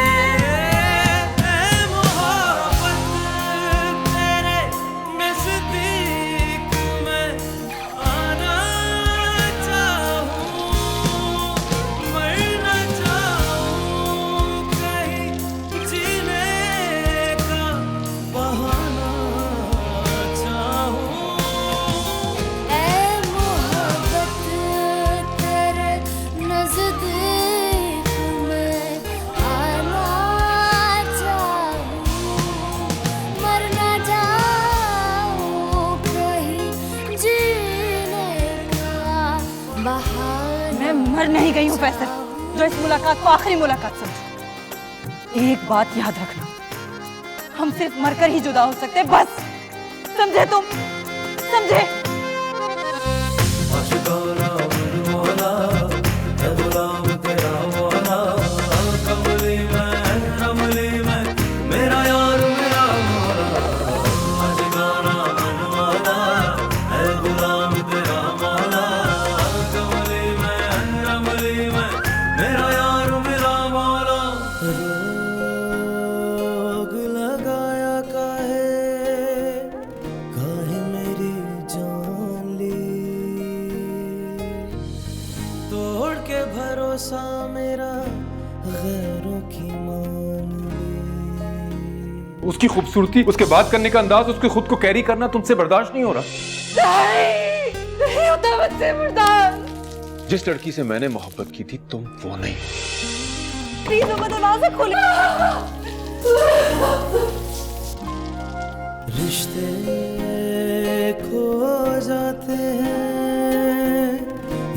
मैं मर नहीं गई हूँ फैसल, जो इस मुलाकात को आखिरी मुलाकात समझो। एक बात याद रखना, हम सिर्फ मरकर ही जुदा हो सकते हैं, बस। समझे तुम? समझे? भरोसा मेरा गैरों की मान ली। उसकी खूबसूरती, उसके बात करने का अंदाज, उसके खुद को कैरी करना तुमसे बर्दाश्त नहीं हो रहा? नहीं होता मुझसे बर्दाश्त। जिस लड़की से मैंने मोहब्बत की थी तुम वो नहीं। प्लीज वो दरवाजा खोलिए। रिश्ते खो जाते हैं,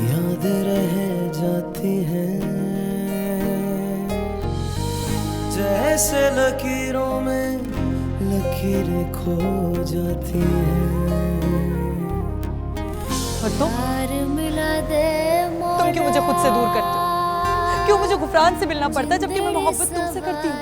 याद रह जाती हैं, जैसे लकीरों में लकीरें खो जाती हैं। मिला दे तुम क्यों मुझे खुद से दूर करते हो? क्यों मुझे गुफरान से मिलना पड़ता है जबकि मैं मोहब्बत तुमसे करती हूँ?